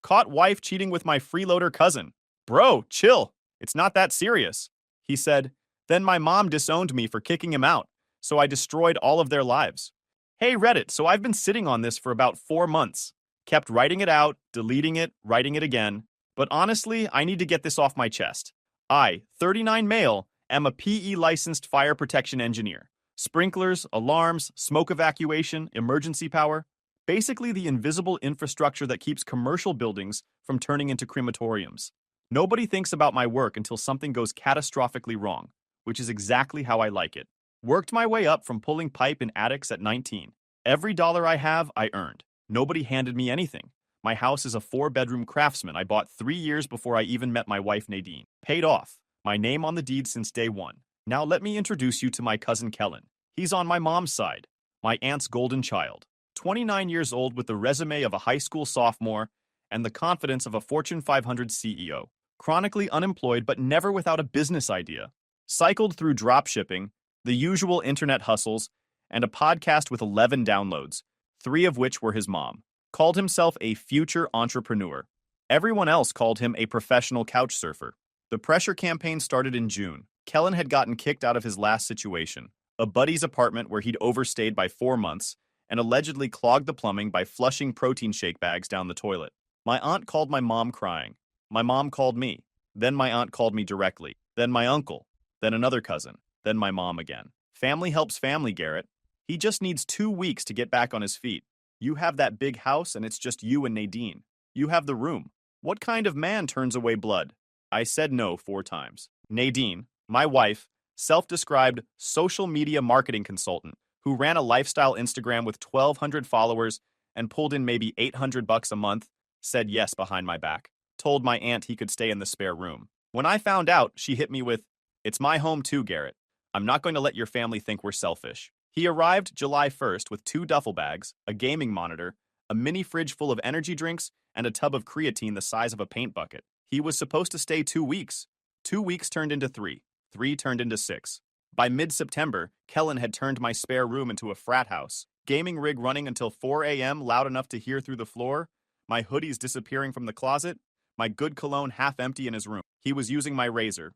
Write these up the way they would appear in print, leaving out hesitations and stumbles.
Caught wife cheating with my freeloader cousin. Bro, chill. It's not that serious. He said, then my mom disowned me for kicking him out, so I destroyed all of their lives. Hey Reddit, so I've been sitting on this for about 4 months. Kept writing it out, deleting it, writing it again. But honestly, I need to get this off my chest. I, 39 male, am a PE licensed fire protection engineer. Sprinklers, alarms, smoke evacuation, emergency power. Basically the invisible infrastructure that keeps commercial buildings from turning into crematoriums. Nobody thinks about my work until something goes catastrophically wrong, which is exactly how I like it. Worked my way up from pulling pipe in attics at 19. Every dollar I have, I earned. Nobody handed me anything. My house is a 4-bedroom Craftsman I bought 3 years before I even met my wife Nadine. Paid off. My name on the deed since day one. Now let me introduce you to my cousin Kellen. He's on my mom's side. My aunt's golden child. 29 years old with the resume of a high school sophomore and the confidence of a Fortune 500 CEO. Chronically unemployed but never without a business idea. Cycled through dropshipping, the usual internet hustles, and a podcast with 11 downloads, 3 of which were his mom. Called himself a future entrepreneur. Everyone else called him a professional couch surfer. The pressure campaign started in June. Kellen had gotten kicked out of his last situation, a buddy's apartment where he'd overstayed by 4 months, and allegedly clogged the plumbing by flushing protein shake bags down the toilet. My aunt called my mom crying. My mom called me. Then my aunt called me directly. Then my uncle. Then another cousin. Then my mom again. Family helps family, Garrett. He just needs 2 weeks to get back on his feet. You have that big house and it's just you and Nadine. You have the room. What kind of man turns away blood? I said no 4 times. Nadine, my wife, self-described social media marketing consultant, who ran a lifestyle Instagram with 1,200 followers and pulled in maybe $800 a month, said yes behind my back. Told my aunt he could stay in the spare room. When I found out, she hit me with, "It's my home too, Garrett. I'm not going to let your family think we're selfish." He arrived July 1st with 2 duffel bags, a gaming monitor, a mini fridge full of energy drinks, and a tub of creatine the size of a paint bucket. He was supposed to stay 2 weeks. 2 weeks turned into 3. 3 turned into 6. By mid-September, Kellen had turned my spare room into a frat house. Gaming rig running until 4 a.m. loud enough to hear through the floor. My hoodies disappearing from the closet. My good cologne half empty in his room. He was using my razor,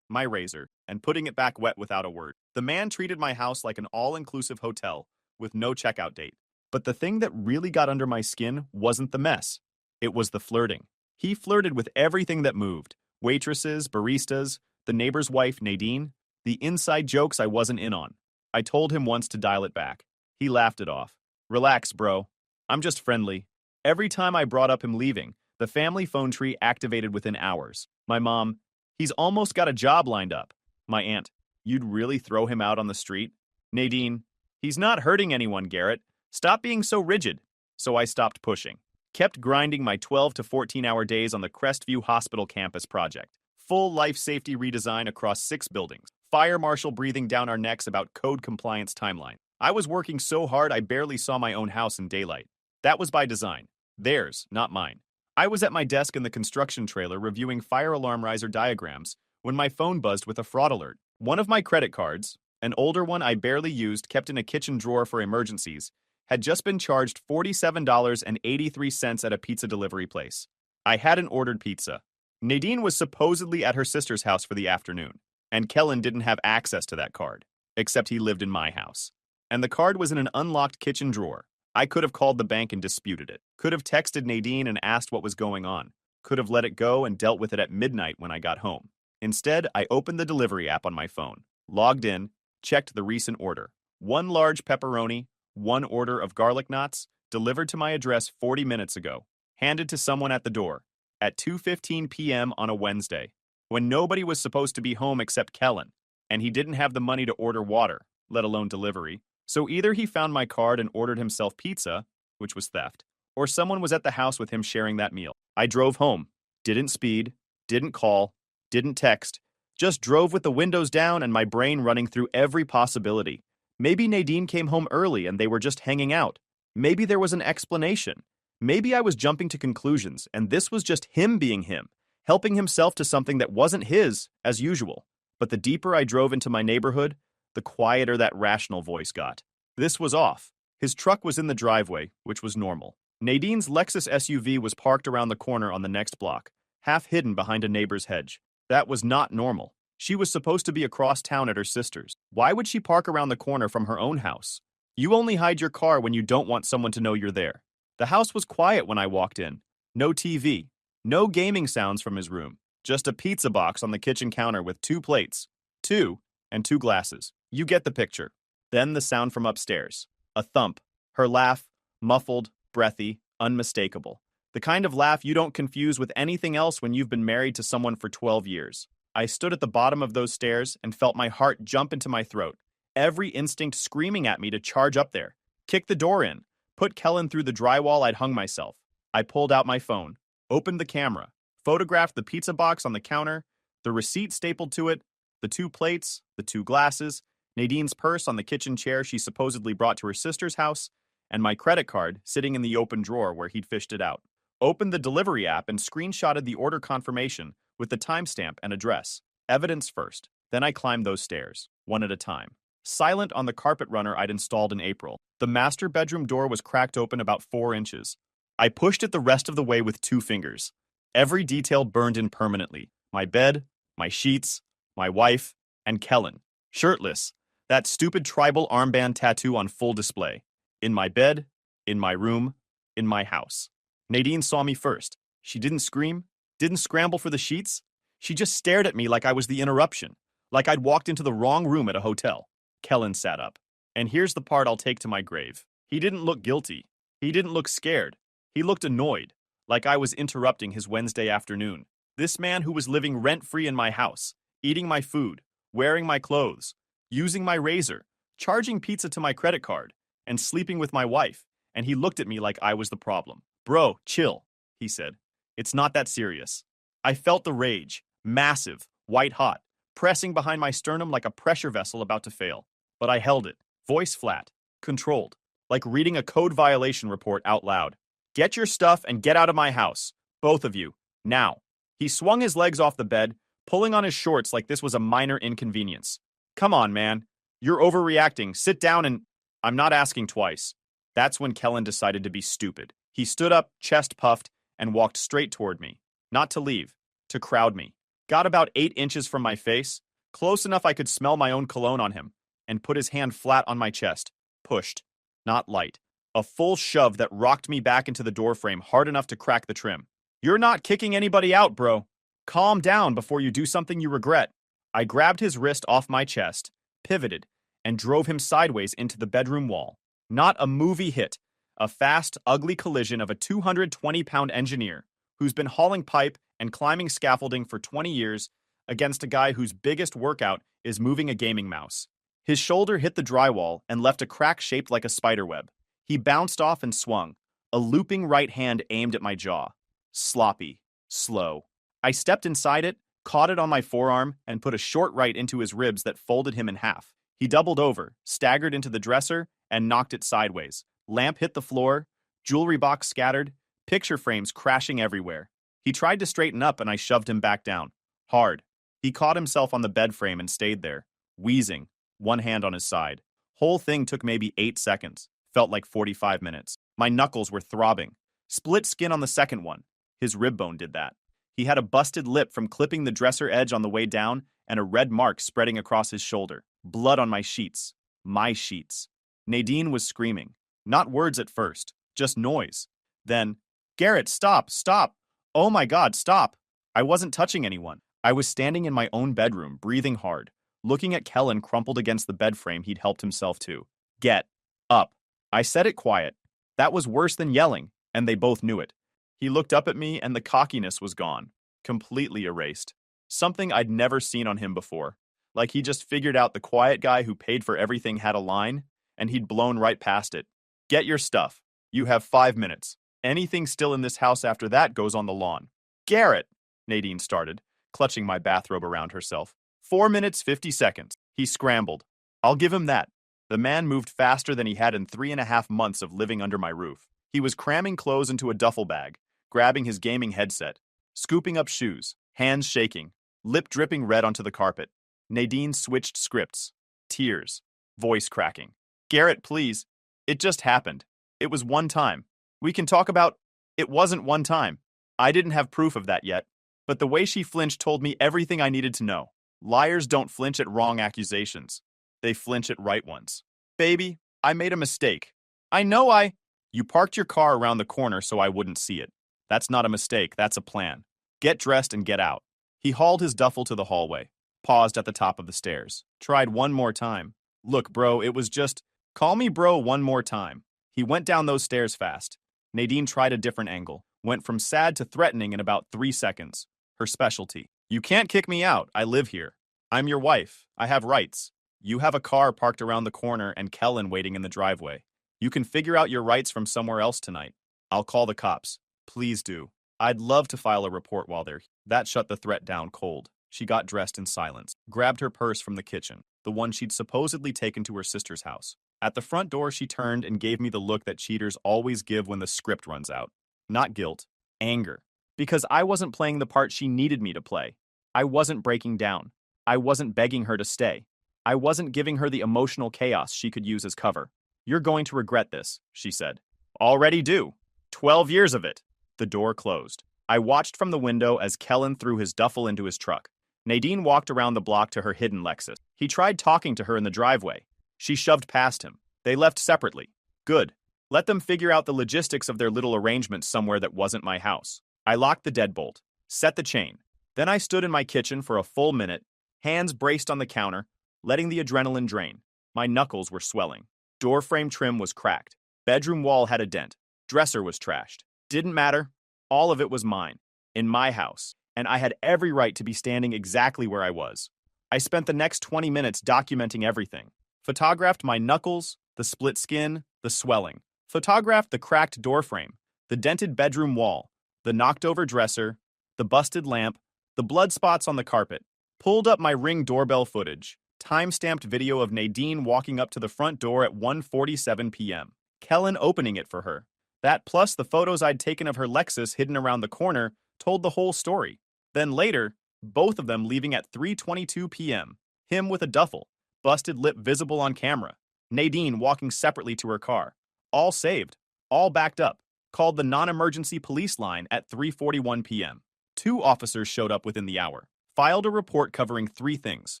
and putting it back wet without a word. The man treated my house like an all-inclusive hotel, with no checkout date. But the thing that really got under my skin wasn't the mess. It was the flirting. He flirted with everything that moved. Waitresses, baristas, the neighbor's wife, Nadine. The inside jokes I wasn't in on. I told him once to dial it back. He laughed it off. Relax, bro. I'm just friendly. Every time I brought up him leaving, the family phone tree activated within hours. My mom, he's almost got a job lined up. My aunt, you'd really throw him out on the street? Nadine, he's not hurting anyone, Garrett. Stop being so rigid. So I stopped pushing. Kept grinding my 12 to 14-hour days on the Crestview Hospital campus project. Full life safety redesign across 6 buildings. Fire marshal breathing down our necks about code compliance timeline. I was working so hard I barely saw my own house in daylight. That was by design. Theirs, not mine. I was at my desk in the construction trailer reviewing fire alarm riser diagrams when my phone buzzed with a fraud alert. One of my credit cards, an older one I barely used kept in a kitchen drawer for emergencies, had just been charged $47.83 at a pizza delivery place. I hadn't ordered pizza. Nadine was supposedly at her sister's house for the afternoon, and Kellen didn't have access to that card, except he lived in my house. And the card was in an unlocked kitchen drawer. I could have called the bank and disputed it. Could have texted Nadine and asked what was going on. Could have let it go and dealt with it at midnight when I got home. Instead, I opened the delivery app on my phone, logged in, checked the recent order. 1 large pepperoni, 1 order of garlic knots, delivered to my address 40 minutes ago. Handed to someone at the door, at 2:15 p.m. on a Wednesday, when nobody was supposed to be home except Kellen, and he didn't have the money to order water, let alone delivery. So either he found my card and ordered himself pizza, which was theft, or someone was at the house with him sharing that meal. I drove home, didn't speed, didn't call, didn't text, just drove with the windows down and my brain running through every possibility. Maybe Nadine came home early and they were just hanging out. Maybe there was an explanation. Maybe I was jumping to conclusions and this was just him being him, helping himself to something that wasn't his, as usual. But the deeper I drove into my neighborhood, the quieter that rational voice got. This was off. His truck was in the driveway, which was normal. Nadine's Lexus SUV was parked around the corner on the next block, half hidden behind a neighbor's hedge. That was not normal. She was supposed to be across town at her sister's. Why would she park around the corner from her own house? You only hide your car when you don't want someone to know you're there. The house was quiet when I walked in. No TV. No gaming sounds from his room. Just a pizza box on the kitchen counter with 2 plates. 2 and 2 glasses. You get the picture. Then the sound from upstairs. A thump. Her laugh, muffled, breathy, unmistakable. The kind of laugh you don't confuse with anything else when you've been married to someone for 12 years. I stood at the bottom of those stairs and felt my heart jump into my throat, every instinct screaming at me to charge up there, kick the door in, put Kellen through the drywall I'd hung myself. I pulled out my phone, opened the camera, photographed the pizza box on the counter, the receipt stapled to it, the 2 plates, the 2 glasses, Nadine's purse on the kitchen chair she supposedly brought to her sister's house, and my credit card sitting in the open drawer where he'd fished it out. Opened the delivery app and screenshotted the order confirmation with the timestamp and address. Evidence first. Then I climbed those stairs, one at a time. Silent on the carpet runner I'd installed in April. The master bedroom door was cracked open about 4 inches. I pushed it the rest of the way with 2 fingers. Every detail burned in permanently. My bed, my sheets, my wife, and Kellen. Shirtless. That stupid tribal armband tattoo on full display. In my bed, in my room, in my house. Nadine saw me first. She didn't scream, didn't scramble for the sheets. She just stared at me like I was the interruption, like I'd walked into the wrong room at a hotel. Kellen sat up. And here's the part I'll take to my grave. He didn't look guilty. He didn't look scared. He looked annoyed, like I was interrupting his Wednesday afternoon. This man who was living rent-free in my house, eating my food, wearing my clothes, using my razor, charging pizza to my credit card, and sleeping with my wife, and he looked at me like I was the problem. Bro, chill, he said. It's not that serious. I felt the rage, massive, white hot, pressing behind my sternum like a pressure vessel about to fail. But I held it, voice flat, controlled, like reading a code violation report out loud. Get your stuff and get out of my house, both of you, now. He swung his legs off the bed, pulling on his shorts like this was a minor inconvenience. Come on, man. You're overreacting. Sit down and... I'm not asking twice. That's when Kellen decided to be stupid. He stood up, chest puffed, and walked straight toward me. Not to leave, to crowd me. Got about 8 inches from my face, close enough I could smell my own cologne on him, and put his hand flat on my chest. Pushed. Not light. A full shove that rocked me back into the doorframe hard enough to crack the trim. You're not kicking anybody out, bro. Calm down before you do something you regret. I grabbed his wrist off my chest, pivoted, and drove him sideways into the bedroom wall. Not a movie hit. A fast, ugly collision of a 220-pound engineer who's been hauling pipe and climbing scaffolding for 20 years against a guy whose biggest workout is moving a gaming mouse. His shoulder hit the drywall and left a crack shaped like a spiderweb. He bounced off and swung, a looping right hand aimed at my jaw. Sloppy. Slow. I stepped inside it, caught it on my forearm, and put a short right into his ribs that folded him in half. He doubled over, staggered into the dresser, and knocked it sideways. Lamp hit the floor, jewelry box scattered, picture frames crashing everywhere. He tried to straighten up and I shoved him back down. Hard. He caught himself on the bed frame and stayed there, wheezing, one hand on his side. Whole thing took maybe 8 seconds. Felt like 45 minutes. My knuckles were throbbing. Split skin on the second one. His rib bone did that. He had a busted lip from clipping the dresser edge on the way down and a red mark spreading across his shoulder. Blood on my sheets. My sheets. Nadine was screaming. Not words at first, just noise. Then, Garrett, stop, stop. Oh my God, stop. I wasn't touching anyone. I was standing in my own bedroom, breathing hard, looking at Kellen crumpled against the bed frame he'd helped himself to. Get up. I said it quiet. That was worse than yelling, and they both knew it. He looked up at me and the cockiness was gone, completely erased. Something I'd never seen on him before. Like he just figured out the quiet guy who paid for everything had a line, and he'd blown right past it. Get your stuff. You have 5 minutes. Anything still in this house after that goes on the lawn. Garrett, Nadine started, clutching my bathrobe around herself. 4 minutes, 50 seconds. He scrambled. I'll give him that. The man moved faster than he had in 3.5 months of living under my roof. He was cramming clothes into a duffel bag, grabbing his gaming headset, scooping up shoes, hands shaking, lip dripping red onto the carpet. Nadine switched scripts. Tears. Voice cracking. Garrett, please. It just happened. It was one time. We can talk about it wasn't one time. I didn't have proof of that yet, but the way she flinched told me everything I needed to know. Liars don't flinch at wrong accusations. They flinch at right ones. Baby, I made a mistake. I know I. You parked your car around the corner so I wouldn't see it. That's not a mistake, that's a plan. Get dressed and get out. He hauled his duffel to the hallway, paused at the top of the stairs, tried one more time. Look, bro, it was just. Call me bro one more time. He went down those stairs fast. Nadine tried a different angle, went from sad to threatening in about 3 seconds. Her specialty. You can't kick me out, I live here. I'm your wife, I have rights. You have a car parked around the corner and Kellen waiting in the driveway. You can figure out your rights from somewhere else tonight. I'll call the cops. Please do. I'd love to file a report while they're here. That shut the threat down cold. She got dressed in silence, grabbed her purse from the kitchen, the one she'd supposedly taken to her sister's house. At the front door, she turned and gave me the look that cheaters always give when the script runs out. Not guilt, anger. Because I wasn't playing the part she needed me to play. I wasn't breaking down. I wasn't begging her to stay. I wasn't giving her the emotional chaos she could use as cover. You're going to regret this, she said. Already do. 12 years of it. The door closed. I watched from the window as Kellen threw his duffel into his truck. Nadine walked around the block to her hidden Lexus. He tried talking to her in the driveway. She shoved past him. They left separately. Good. Let them figure out the logistics of their little arrangement somewhere that wasn't my house. I locked the deadbolt, set the chain. Then I stood in my kitchen for a full minute, hands braced on the counter, letting the adrenaline drain. My knuckles were swelling. Door frame trim was cracked. Bedroom wall had a dent. Dresser was trashed. Didn't matter. All of it was mine, in my house, and I had every right to be standing exactly where I was. I spent the next 20 minutes documenting everything. Photographed my knuckles, the split skin, the swelling. Photographed the cracked doorframe, the dented bedroom wall, the knocked-over dresser, the busted lamp, the blood spots on the carpet. Pulled up my Ring doorbell footage, time-stamped video of Nadine walking up to the front door at 1:47 p.m. Kellen opening it for her. That plus the photos I'd taken of her Lexus hidden around the corner told the whole story. Then later, both of them leaving at 3:22 p.m. Him with a duffel, busted lip visible on camera. Nadine walking separately to her car. All saved, all backed up. Called the non-emergency police line at 3:41 p.m. 2 officers showed up within the hour. Filed a report covering 3 things.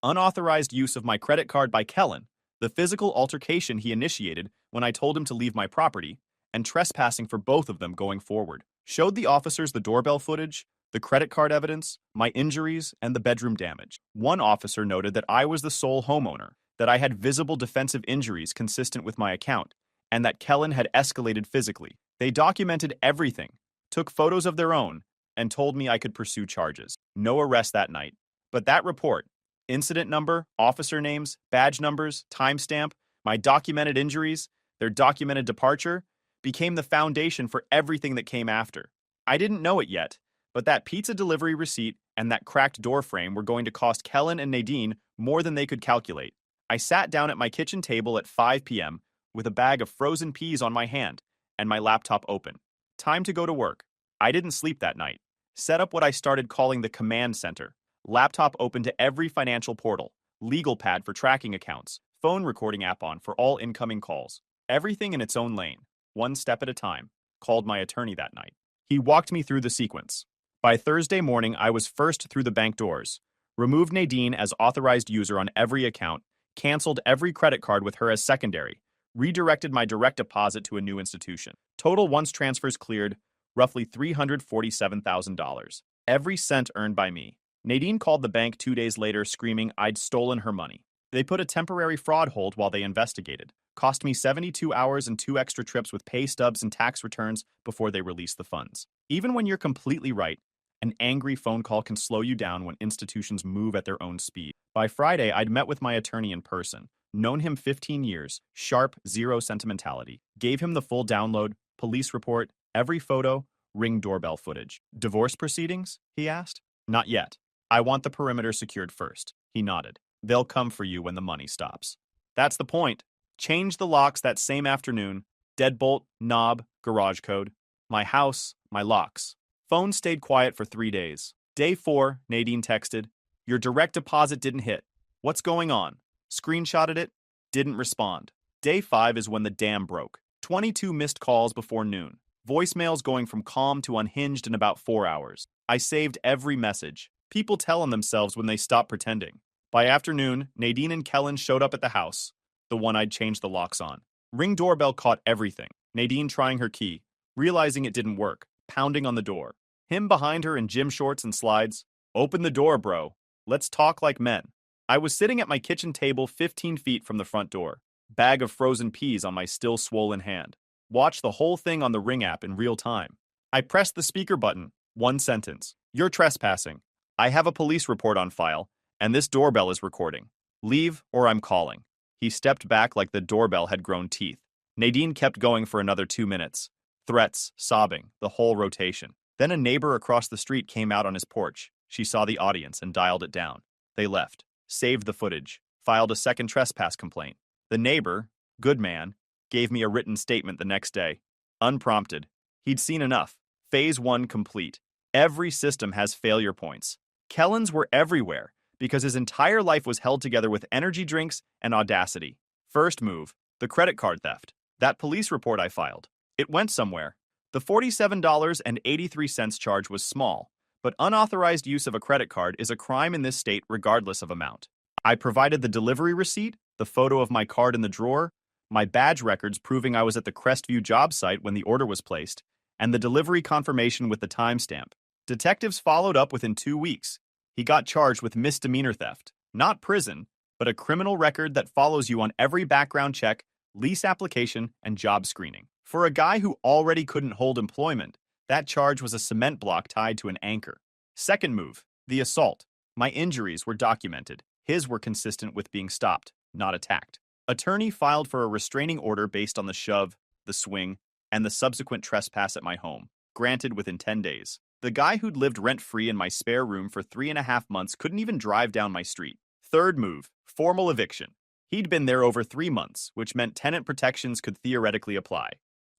Unauthorized use of my credit card by Kellen, the physical altercation he initiated when I told him to leave my property, and trespassing for both of them going forward. Showed the officers the doorbell footage, the credit card evidence, my injuries, and the bedroom damage. One officer noted that I was the sole homeowner, that I had visible defensive injuries consistent with my account, and that Kellen had escalated physically. They documented everything, took photos of their own, and told me I could pursue charges. No arrest that night. But that report, incident number, officer names, badge numbers, timestamp, my documented injuries, their documented departure, became the foundation for everything that came after. I didn't know it yet, but that pizza delivery receipt and that cracked door frame were going to cost Kellen and Nadine more than they could calculate. I sat down at my kitchen table at 5 p.m. with a bag of frozen peas on my hand and my laptop open. Time to go to work. I didn't sleep that night. Set up what I started calling the command center. Laptop open to every financial portal, legal pad for tracking accounts, phone recording app on for all incoming calls. Everything in its own lane, one step at a time. Called my attorney that night. He walked me through the sequence. By Thursday morning, I was first through the bank doors, removed Nadine as authorized user on every account, canceled every credit card with her as secondary, redirected my direct deposit to a new institution. Total once transfers cleared, roughly $347,000. Every cent earned by me. Nadine called the bank 2 days later screaming I'd stolen her money. They put a temporary fraud hold while they investigated. Cost me 72 hours and 2 extra trips with pay stubs and tax returns before they released the funds. Even when you're completely right, an angry phone call can slow you down when institutions move at their own speed. By Friday, I'd met with my attorney in person, known him 15 years, sharp, zero sentimentality. Gave him the full download, police report, every photo, Ring doorbell footage. Divorce proceedings? He asked. Not yet. I want the perimeter secured first. He nodded. They'll come for you when the money stops. That's the point. Changed the locks that same afternoon. Deadbolt, knob, garage code. My house, my locks. Phone stayed quiet for 3 days. Day 4, Nadine texted, your direct deposit didn't hit. What's going on? Screenshotted it. Didn't respond. Day 5 is when the dam broke. 22 missed calls before noon. Voicemails going from calm to unhinged in about 4 hours. I saved every message. People tell on themselves when they stop pretending. By afternoon, Nadine and Kellen showed up at the house, the one I'd changed the locks on. Ring doorbell caught everything. Nadine trying her key, realizing it didn't work, pounding on the door. Him behind her in gym shorts and slides. Open the door, bro. Let's talk like men. I was sitting at my kitchen table 15 feet from the front door. Bag of frozen peas on my still swollen hand. Watch the whole thing on the Ring app in real time. I pressed the speaker button. One sentence. You're trespassing. I have a police report on file, and this doorbell is recording. Leave or I'm calling. He stepped back like the doorbell had grown teeth. Nadine kept going for another 2 minutes. Threats, sobbing, the whole rotation. Then a neighbor across the street came out on his porch. She saw the audience and dialed it down. They left, saved the footage, filed a second trespass complaint. The neighbor, good man, gave me a written statement the next day. Unprompted. He'd seen enough. Phase 1 complete. Every system has failure points. Kellen's were everywhere because his entire life was held together with energy drinks and audacity. First move, the credit card theft. That police report I filed. It went somewhere. The $47.83 charge was small, but unauthorized use of a credit card is a crime in this state regardless of amount. I provided the delivery receipt, the photo of my card in the drawer, my badge records proving I was at the Crestview job site when the order was placed, and the delivery confirmation with the timestamp. Detectives followed up within 2 weeks. He got charged with misdemeanor theft, not prison, but a criminal record that follows you on every background check, lease application, and job screening. For a guy who already couldn't hold employment, that charge was a cement block tied to an anchor. Second move, the assault. My injuries were documented. His were consistent with being stopped, not attacked. Attorney filed for a restraining order based on the shove, the swing, and the subsequent trespass at my home, granted within 10 days. The guy who'd lived rent-free in my spare room for 3.5 months couldn't even drive down my street. Third move, formal eviction. He'd been there over 3 months, which meant tenant protections could theoretically apply.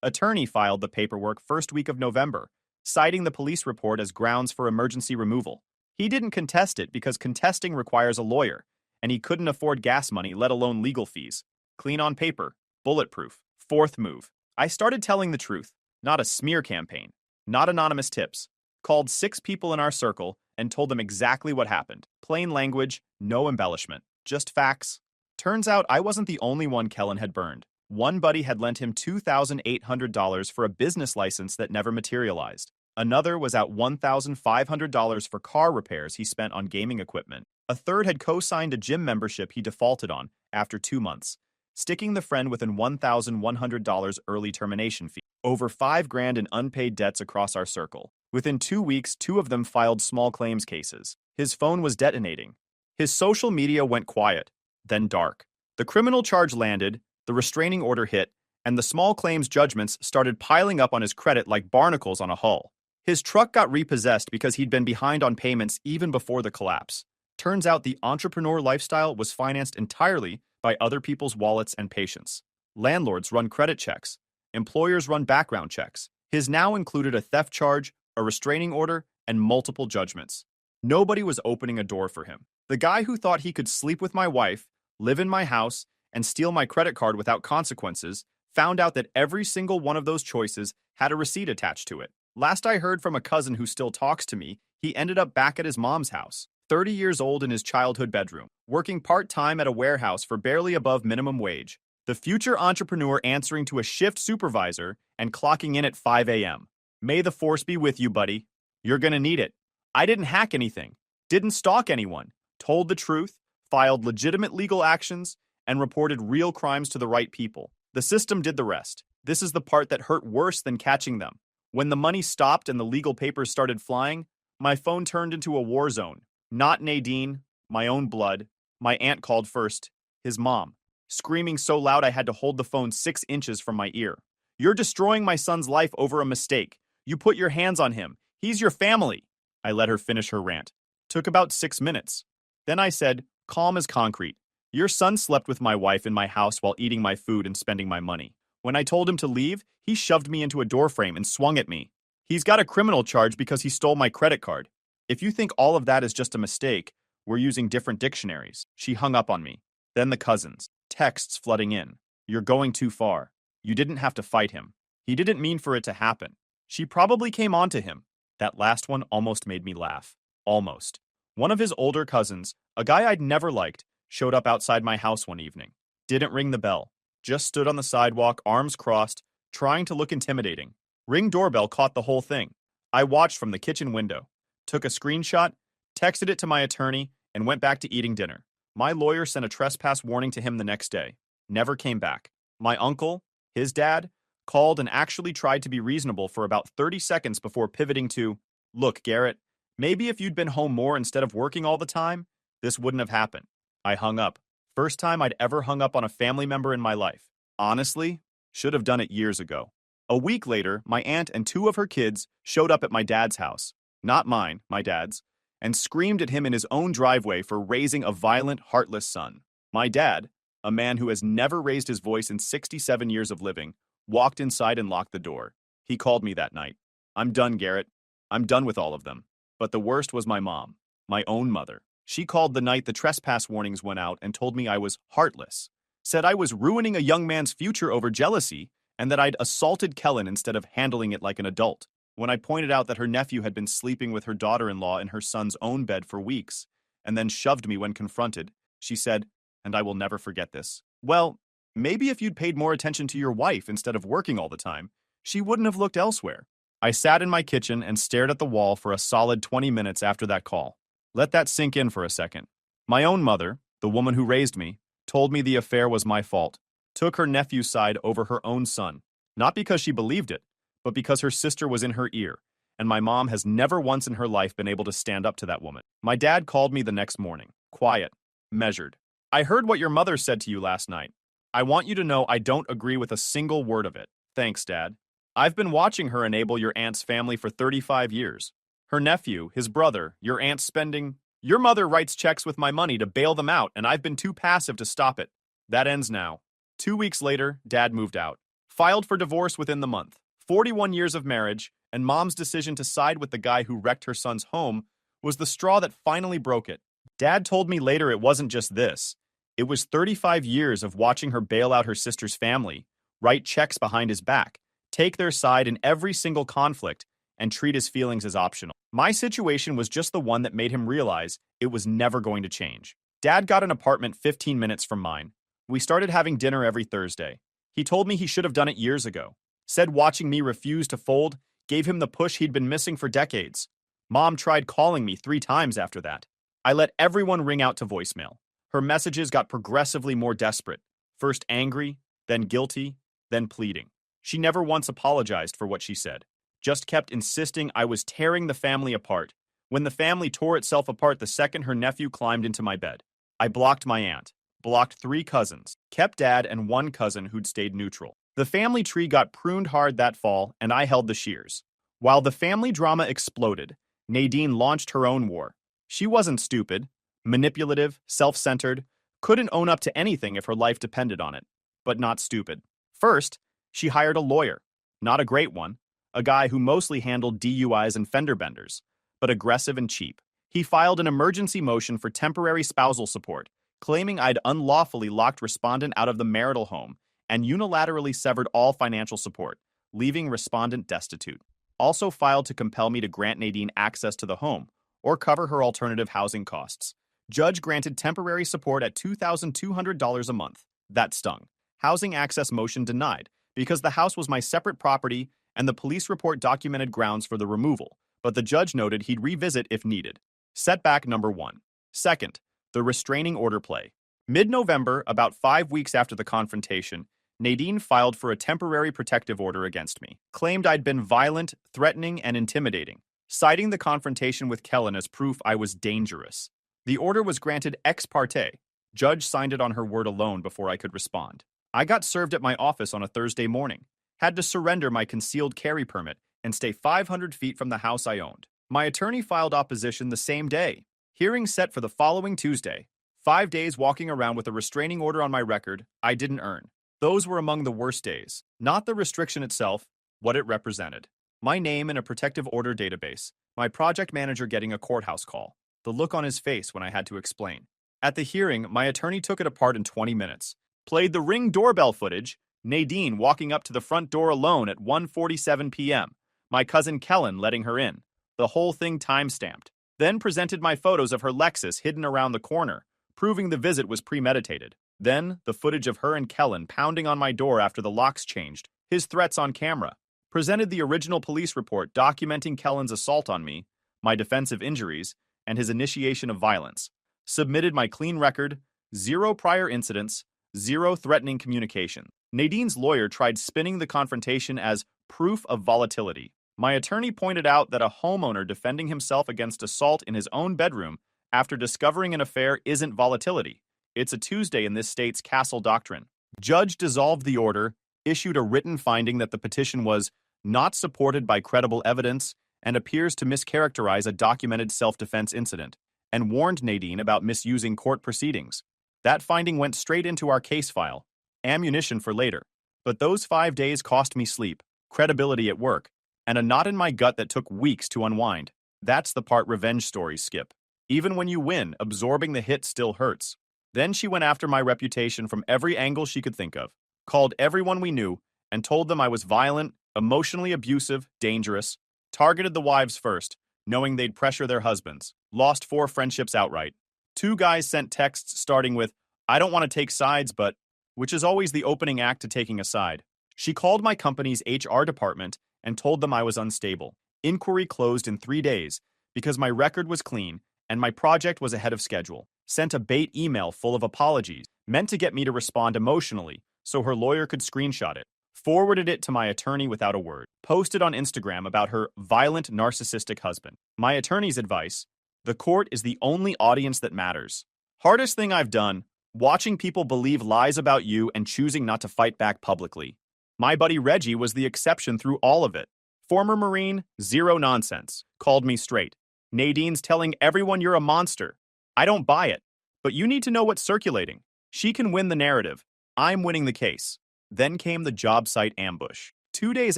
Attorney filed the paperwork first week of November, citing the police report as grounds for emergency removal. He didn't contest it because contesting requires a lawyer, and he couldn't afford gas money, let alone legal fees. Clean on paper, bulletproof. Fourth move, I started telling the truth, not a smear campaign, not anonymous tips. Called 6 people in our circle and told them exactly what happened. Plain language, no embellishment, just facts. Turns out I wasn't the only one Kellen had burned. One buddy had lent him $2,800 for a business license that never materialized. Another was out $1,500 for car repairs he spent on gaming equipment. A third had co-signed a gym membership he defaulted on after 2 months, sticking the friend with an $1,100 early termination fee. Over $5,000 in unpaid debts across our circle. Within 2 weeks, 2 of them filed small claims cases. His phone was detonating. His social media went quiet, then dark. The criminal charge landed, the restraining order hit, and the small claims judgments started piling up on his credit like barnacles on a hull. His truck got repossessed because he'd been behind on payments even before the collapse. Turns out the entrepreneur lifestyle was financed entirely by other people's wallets and patience. Landlords run credit checks. Employers run background checks. His now included a theft charge, a restraining order, and multiple judgments. Nobody was opening a door for him. The guy who thought he could sleep with my wife, live in my house, and steal my credit card without consequences found out that every single one of those choices had a receipt attached to it. Last I heard from a cousin who still talks to me, he ended up back at his mom's house, 30 years old in his childhood bedroom, working part-time at a warehouse for barely above minimum wage. The future entrepreneur answering to a shift supervisor and clocking in at 5 a.m. May the force be with you, buddy. You're gonna need it. I didn't hack anything, didn't stalk anyone, told the truth, filed legitimate legal actions, and reported real crimes to the right people. The system did the rest. This is the part that hurt worse than catching them. When the money stopped and the legal papers started flying, my phone turned into a war zone. Not Nadine, my own blood. My aunt called first, his mom, screaming so loud I had to hold the phone 6 inches from my ear. You're destroying my son's life over a mistake. You put your hands on him. He's your family. I let her finish her rant. Took about 6 minutes. Then I said, calm as concrete. Your son slept with my wife in my house while eating my food and spending my money. When I told him to leave, he shoved me into a doorframe and swung at me. He's got a criminal charge because he stole my credit card. If you think all of that is just a mistake, we're using different dictionaries. She hung up on me. Then the cousins. Texts flooding in. You're going too far. You didn't have to fight him. He didn't mean for it to happen. She probably came on to him. That last one almost made me laugh. Almost. One of his older cousins, a guy I'd never liked, showed up outside my house one evening. Didn't ring the bell. Just stood on the sidewalk, arms crossed, trying to look intimidating. Ring doorbell caught the whole thing. I watched from the kitchen window, took a screenshot, texted it to my attorney, and went back to eating dinner. My lawyer sent a trespass warning to him the next day. Never came back. My uncle, his dad, called and actually tried to be reasonable for about 30 seconds before pivoting to, "Look, Garrett, maybe if you'd been home more instead of working all the time, this wouldn't have happened." I hung up. First time I'd ever hung up on a family member in my life. Honestly, should have done it years ago. A week later, my aunt and two of her kids showed up at my dad's house. Not mine, my dad's, and screamed at him in his own driveway for raising a violent, heartless son. My dad, a man who has never raised his voice in 67 years of living, walked inside and locked the door. He called me that night. "I'm done, Garrett. I'm done with all of them." But the worst was my mom, my own mother. She called the night the trespass warnings went out and told me I was heartless, said I was ruining a young man's future over jealousy, and that I'd assaulted Kellen instead of handling it like an adult. When I pointed out that her nephew had been sleeping with her daughter-in-law in her son's own bed for weeks, and then shoved me when confronted, she said, and I will never forget this, "Well, maybe if you'd paid more attention to your wife instead of working all the time, she wouldn't have looked elsewhere." I sat in my kitchen and stared at the wall for a solid 20 minutes after that call. Let that sink in for a second. My own mother, the woman who raised me, told me the affair was my fault, took her nephew's side over her own son, not because she believed it, but because her sister was in her ear, and my mom has never once in her life been able to stand up to that woman. My dad called me the next morning, quiet, measured. "I heard what your mother said to you last night. I want you to know I don't agree with a single word of it." "Thanks, Dad. I've been watching her enable your aunt's family for 35 years. Her nephew, his brother, your aunt's spending. Your mother writes checks with my money to bail them out, and I've been too passive to stop it. That ends now." 2 weeks later, Dad moved out. Filed for divorce within the month. 41 years of marriage, and Mom's decision to side with the guy who wrecked her son's home was the straw that finally broke it. Dad told me later it wasn't just this. It was 35 years of watching her bail out her sister's family, write checks behind his back, take their side in every single conflict, and treat his feelings as optional. My situation was just the one that made him realize it was never going to change. Dad got an apartment 15 minutes from mine. We started having dinner every Thursday. He told me he should have done it years ago. Said watching me refuse to fold gave him the push he'd been missing for decades. Mom tried calling me 3 times after that. I let everyone ring out to voicemail. Her messages got progressively more desperate. First angry, then guilty, then pleading. She never once apologized for what she said. Just kept insisting I was tearing the family apart. When the family tore itself apart the second her nephew climbed into my bed. I blocked my aunt, blocked 3 cousins, kept Dad and 1 cousin who'd stayed neutral. The family tree got pruned hard that fall, and I held the shears. While the family drama exploded, Nadine launched her own war. She wasn't stupid, manipulative, self-centered, couldn't own up to anything if her life depended on it, but not stupid. First, she hired a lawyer, not a great one, a guy who mostly handled DUIs and fender benders, but aggressive and cheap. He filed an emergency motion for temporary spousal support, claiming I'd unlawfully locked respondent out of the marital home and unilaterally severed all financial support, leaving respondent destitute. Also filed to compel me to grant Nadine access to the home or cover her alternative housing costs. Judge granted temporary support at $2,200 a month. That stung. Housing access motion denied because the house was my separate property and the police report documented grounds for the removal, but the judge noted he'd revisit if needed. Setback number 1. Second, the restraining order play. Mid-November, about 5 weeks after the confrontation, Nadine filed for a temporary protective order against me, claimed I'd been violent, threatening, and intimidating, citing the confrontation with Kellen as proof I was dangerous. The order was granted ex parte. Judge signed it on her word alone before I could respond. I got served at my office on a Thursday morning, had to surrender my concealed carry permit and stay 500 feet from the house I owned. My attorney filed opposition the same day. Hearing set for the following Tuesday. 5 days walking around with a restraining order on my record I didn't earn. Those were among the worst days. Not the restriction itself, what it represented. My name in a protective order database. My project manager getting a courthouse call. The look on his face when I had to explain. At the hearing, my attorney took it apart in 20 minutes. Played the Ring doorbell footage, Nadine walking up to the front door alone at 1:47 p.m. My cousin Kellen letting her in. The whole thing time-stamped. Then presented my photos of her Lexus hidden around the corner, proving the visit was premeditated. Then the footage of her and Kellen pounding on my door after the locks changed, his threats on camera. Presented the original police report documenting Kellen's assault on me, my defensive injuries, and his initiation of violence. Submitted my clean record, 0 prior incidents, 0 threatening communication. Nadine's lawyer tried spinning the confrontation as proof of volatility. My attorney pointed out that a homeowner defending himself against assault in his own bedroom after discovering an affair isn't volatility. It's a Tuesday in this state's Castle Doctrine. Judge dissolved the order, issued a written finding that the petition was not supported by credible evidence and appears to mischaracterize a documented self-defense incident, and warned Nadine about misusing court proceedings. That finding went straight into our case file, ammunition for later. But those 5 days cost me sleep, credibility at work, and a knot in my gut that took weeks to unwind. That's the part revenge stories skip. Even when you win, absorbing the hit still hurts. Then she went after my reputation from every angle she could think of, called everyone we knew, and told them I was violent, emotionally abusive, dangerous, targeted the wives first, knowing they'd pressure their husbands, lost 4 friendships outright. 2 guys sent texts starting with, "I don't want to take sides, but," which is always the opening act to taking a side. She called my company's HR department and told them I was unstable. Inquiry closed in 3 days because my record was clean and my project was ahead of schedule. Sent a bait email full of apologies, meant to get me to respond emotionally so her lawyer could screenshot it. Forwarded it to my attorney without a word. Posted on Instagram about her violent, narcissistic husband. My attorney's advice: the court is the only audience that matters. Hardest thing I've done, watching people believe lies about you and choosing not to fight back publicly. My buddy Reggie was the exception through all of it. Former Marine, zero nonsense. Called me straight. Nadine's telling everyone you're a monster. I don't buy it. But you need to know what's circulating. She can win the narrative. I'm winning the case. Then came the job site ambush. 2 days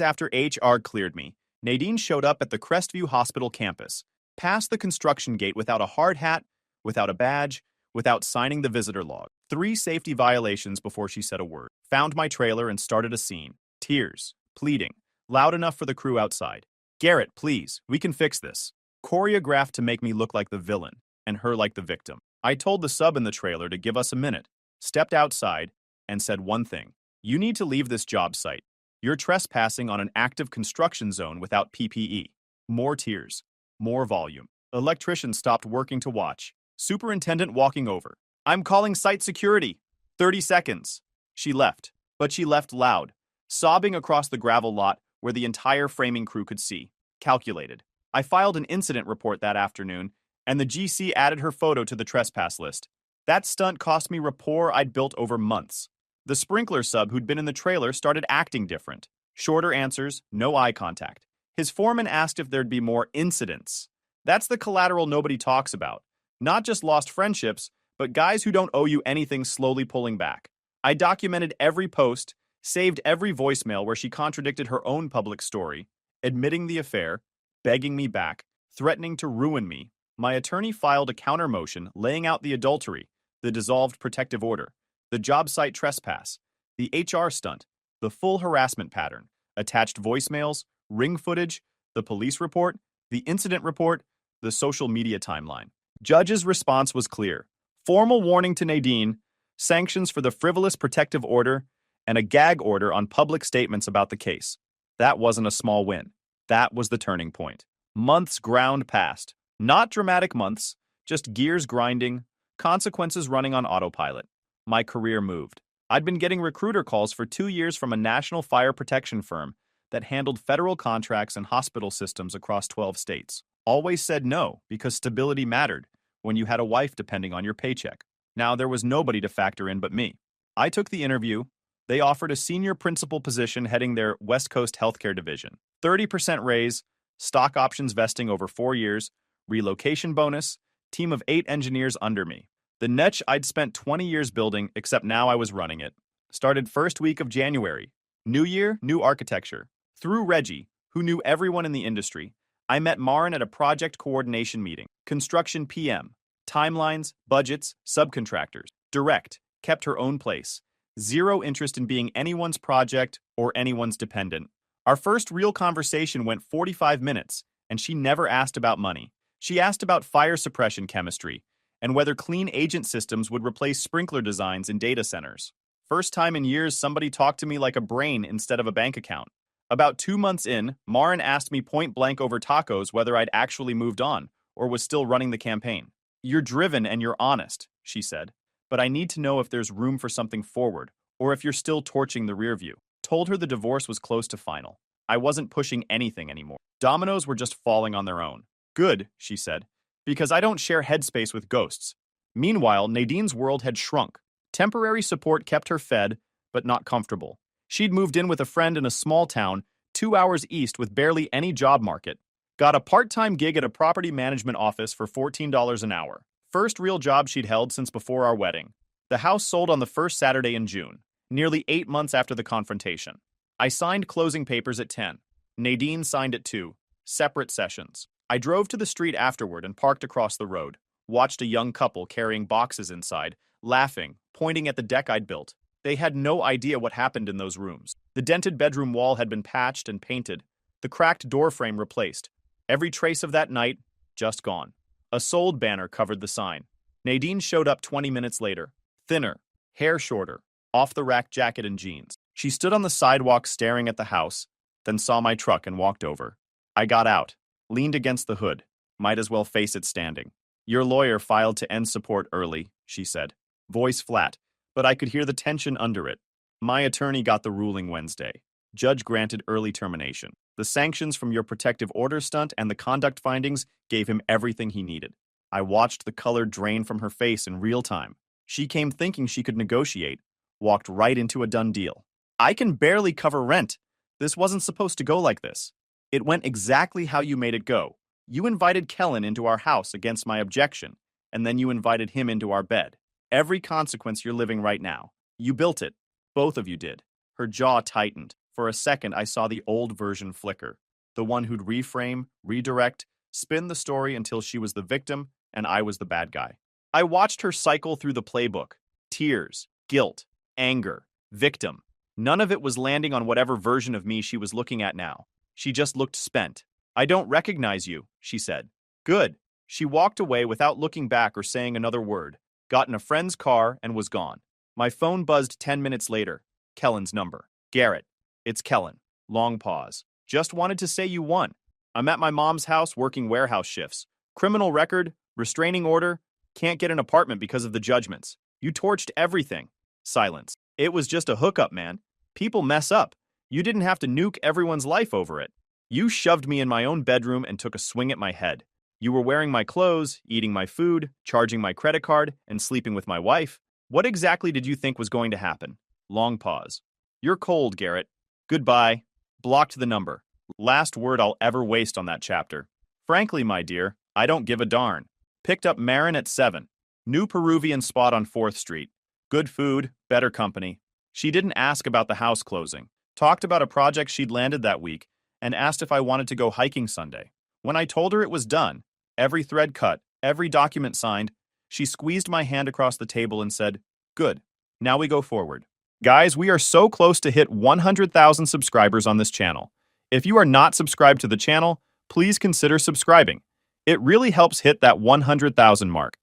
after HR cleared me, Nadine showed up at the Crestview Hospital campus, passed the construction gate without a hard hat, without a badge, without signing the visitor log. 3 safety violations before she said a word. Found my trailer and started a scene. Tears, pleading, loud enough for the crew outside. "Garrett, please, we can fix this." Choreographed to make me look like the villain, and her like the victim. I told the sub in the trailer to give us a minute, stepped outside, and said one thing. "You need to leave this job site. You're trespassing on an active construction zone without PPE." More tears. More volume. Electrician stopped working to watch. Superintendent walking over. "I'm calling site security." 30 seconds. She left. But she left loud, sobbing across the gravel lot where the entire framing crew could see. Calculated. I filed an incident report that afternoon, and the GC added her photo to the trespass list. That stunt cost me rapport I'd built over months. The sprinkler sub who'd been in the trailer started acting different. Shorter answers, no eye contact. His foreman asked if there'd be more incidents. That's the collateral nobody talks about. Not just lost friendships, but guys who don't owe you anything slowly pulling back. I documented every post, saved every voicemail where she contradicted her own public story, admitting the affair, begging me back, threatening to ruin me. My attorney filed a counter motion laying out the adultery, the dissolved protective order, the job site trespass, the HR stunt, the full harassment pattern, attached voicemails, ring footage, the police report, the incident report, the social media timeline. Judge's response was clear. Formal warning to Nadine, sanctions for the frivolous protective order, and a gag order on public statements about the case. That wasn't a small win. That was the turning point. Months ground past. Not dramatic months, just gears grinding, consequences running on autopilot. My career moved. I'd been getting recruiter calls for 2 years from a national fire protection firm that handled federal contracts and hospital systems across 12 states. Always said no because stability mattered when you had a wife depending on your paycheck. Now there was nobody to factor in but me. I took the interview. They offered a senior principal position heading their West Coast healthcare division. 30% raise, stock options vesting over 4 years, relocation bonus, team of 8 engineers under me. The niche I'd spent 20 years building, except now I was running it. Started first week of January. New year, new architecture. Through Reggie, who knew everyone in the industry, I met Marin at a project coordination meeting. Construction PM. Timelines, budgets, subcontractors. Direct. Kept her own place. Zero interest in being anyone's project or anyone's dependent. Our first real conversation went 45 minutes, and she never asked about money. She asked about fire suppression chemistry and whether clean agent systems would replace sprinkler designs in data centers. First time in years somebody talked to me like a brain instead of a bank account. About 2 months in, Marin asked me point blank over tacos whether I'd actually moved on or was still running the campaign. You're driven and you're honest, she said, but I need to know if there's room for something forward or if you're still torching the rear view. Told her the divorce was close to final. I wasn't pushing anything anymore. Dominoes were just falling on their own. Good, she said, because I don't share headspace with ghosts. Meanwhile, Nadine's world had shrunk. Temporary support kept her fed, but not comfortable. She'd moved in with a friend in a small town, 2 hours east with barely any job market. Got a part-time gig at a property management office for $14 an hour. First real job she'd held since before our wedding. The house sold on the first Saturday in June, nearly 8 months after the confrontation. I signed closing papers at 10. Nadine signed at 2. Separate sessions. I drove to the street afterward and parked across the road. Watched a young couple carrying boxes inside, laughing, pointing at the deck I'd built. They had no idea what happened in those rooms. The dented bedroom wall had been patched and painted. The cracked door frame replaced. Every trace of that night, just gone. A sold banner covered the sign. Nadine showed up 20 minutes later. Thinner, hair shorter, off-the-rack jacket and jeans. She stood on the sidewalk staring at the house, then saw my truck and walked over. I got out, leaned against the hood. Might as well face it standing. Your lawyer filed to end support early, she said. Voice flat, but I could hear the tension under it. My attorney got the ruling Wednesday. Judge granted early termination. The sanctions from your protective order stunt and the conduct findings gave him everything he needed. I watched the color drain from her face in real time. She came thinking she could negotiate, walked right into a done deal. I can barely cover rent. This wasn't supposed to go like this. It went exactly how you made it go. You invited Kellen into our house against my objection, and then you invited him into our bed. Every consequence you're living right now. You built it. Both of you did. Her jaw tightened. For a second, I saw the old version flicker. The one who'd reframe, redirect, spin the story until she was the victim and I was the bad guy. I watched her cycle through the playbook. Tears, guilt, anger, victim. None of it was landing on whatever version of me she was looking at now. She just looked spent. I don't recognize you, she said. Good. She walked away without looking back or saying another word, got in a friend's car, and was gone. My phone buzzed 10 minutes later. Kellen's number. Garrett. It's Kellen. Long pause. Just wanted to say you won. I'm at my mom's house working warehouse shifts. Criminal record, restraining order, can't get an apartment because of the judgments. You torched everything. Silence. It was just a hookup, man. People mess up. You didn't have to nuke everyone's life over it. You shoved me in my own bedroom and took a swing at my head. You were wearing my clothes, eating my food, charging my credit card, and sleeping with my wife. What exactly did you think was going to happen? Long pause. You're cold, Garrett. Goodbye. Blocked the number. Last word I'll ever waste on that chapter. Frankly, my dear, I don't give a darn. Picked up Marin at 7. New Peruvian spot on 4th Street. Good food, better company. She didn't ask about the house closing. Talked about a project she'd landed that week and asked if I wanted to go hiking Sunday. When I told her it was done, every thread cut, every document signed, she squeezed my hand across the table and said, Good. Now we go forward. Guys, we are so close to hit 100,000 subscribers on this channel. If you are not subscribed to the channel, please consider subscribing. It really helps hit that 100,000 mark.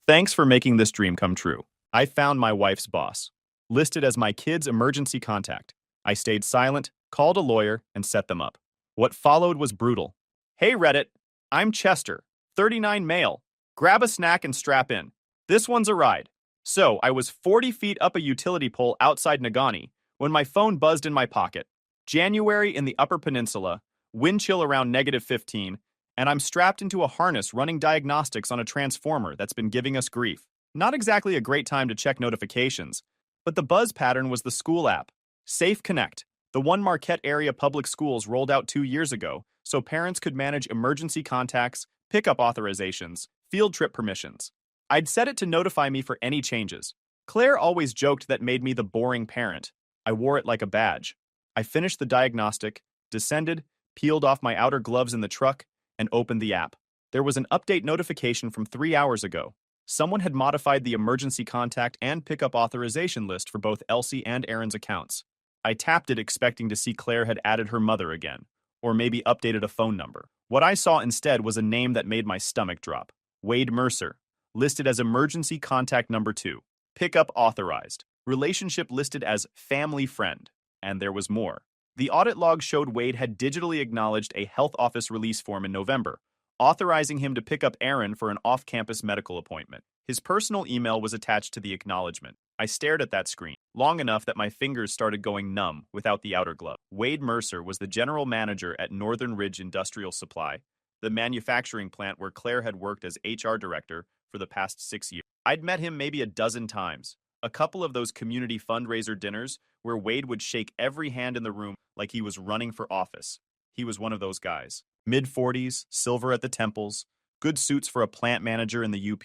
Thanks for making this dream come true. I found my wife's boss, listed as my kid's emergency contact. I stayed silent, called a lawyer, and set them up. What followed was brutal. Hey Reddit, I'm Chester, 39 male. Grab a snack and strap in. This one's a ride. So, I was 40 feet up a utility pole outside Nagani when my phone buzzed in my pocket. January in the Upper Peninsula, wind chill around -15, and I'm strapped into a harness running diagnostics on a transformer that's been giving us grief. Not exactly a great time to check notifications, but the buzz pattern was the school app, Safe Connect, the one Marquette area public schools rolled out 2 years ago so parents could manage emergency contacts, pickup authorizations, field trip permissions. I'd set it to notify me for any changes. Claire always joked that made me the boring parent. I wore it like a badge. I finished the diagnostic, descended, peeled off my outer gloves in the truck, and opened the app. There was an update notification from 3 hours ago. Someone had modified the emergency contact and pickup authorization list for both Elsie and Aaron's accounts. I tapped it expecting to see Claire had added her mother again, or maybe updated a phone number. What I saw instead was a name that made my stomach drop. Wade Mercer, listed as emergency contact number 2. Pickup authorized. Relationship listed as family friend. And there was more. The audit log showed Wade had digitally acknowledged a health office release form in November, authorizing him to pick up Aaron for an off-campus medical appointment. His personal email was attached to the acknowledgement. I stared at that screen, long enough that my fingers started going numb without the outer glove. Wade Mercer was the general manager at Northern Ridge Industrial Supply, the manufacturing plant where Claire had worked as HR director for the past 6 years. I'd met him maybe a dozen times. A couple of those community fundraiser dinners where Wade would shake every hand in the room like he was running for office. He was one of those guys. Mid-40s, silver at the temples, good suits for a plant manager in the UP.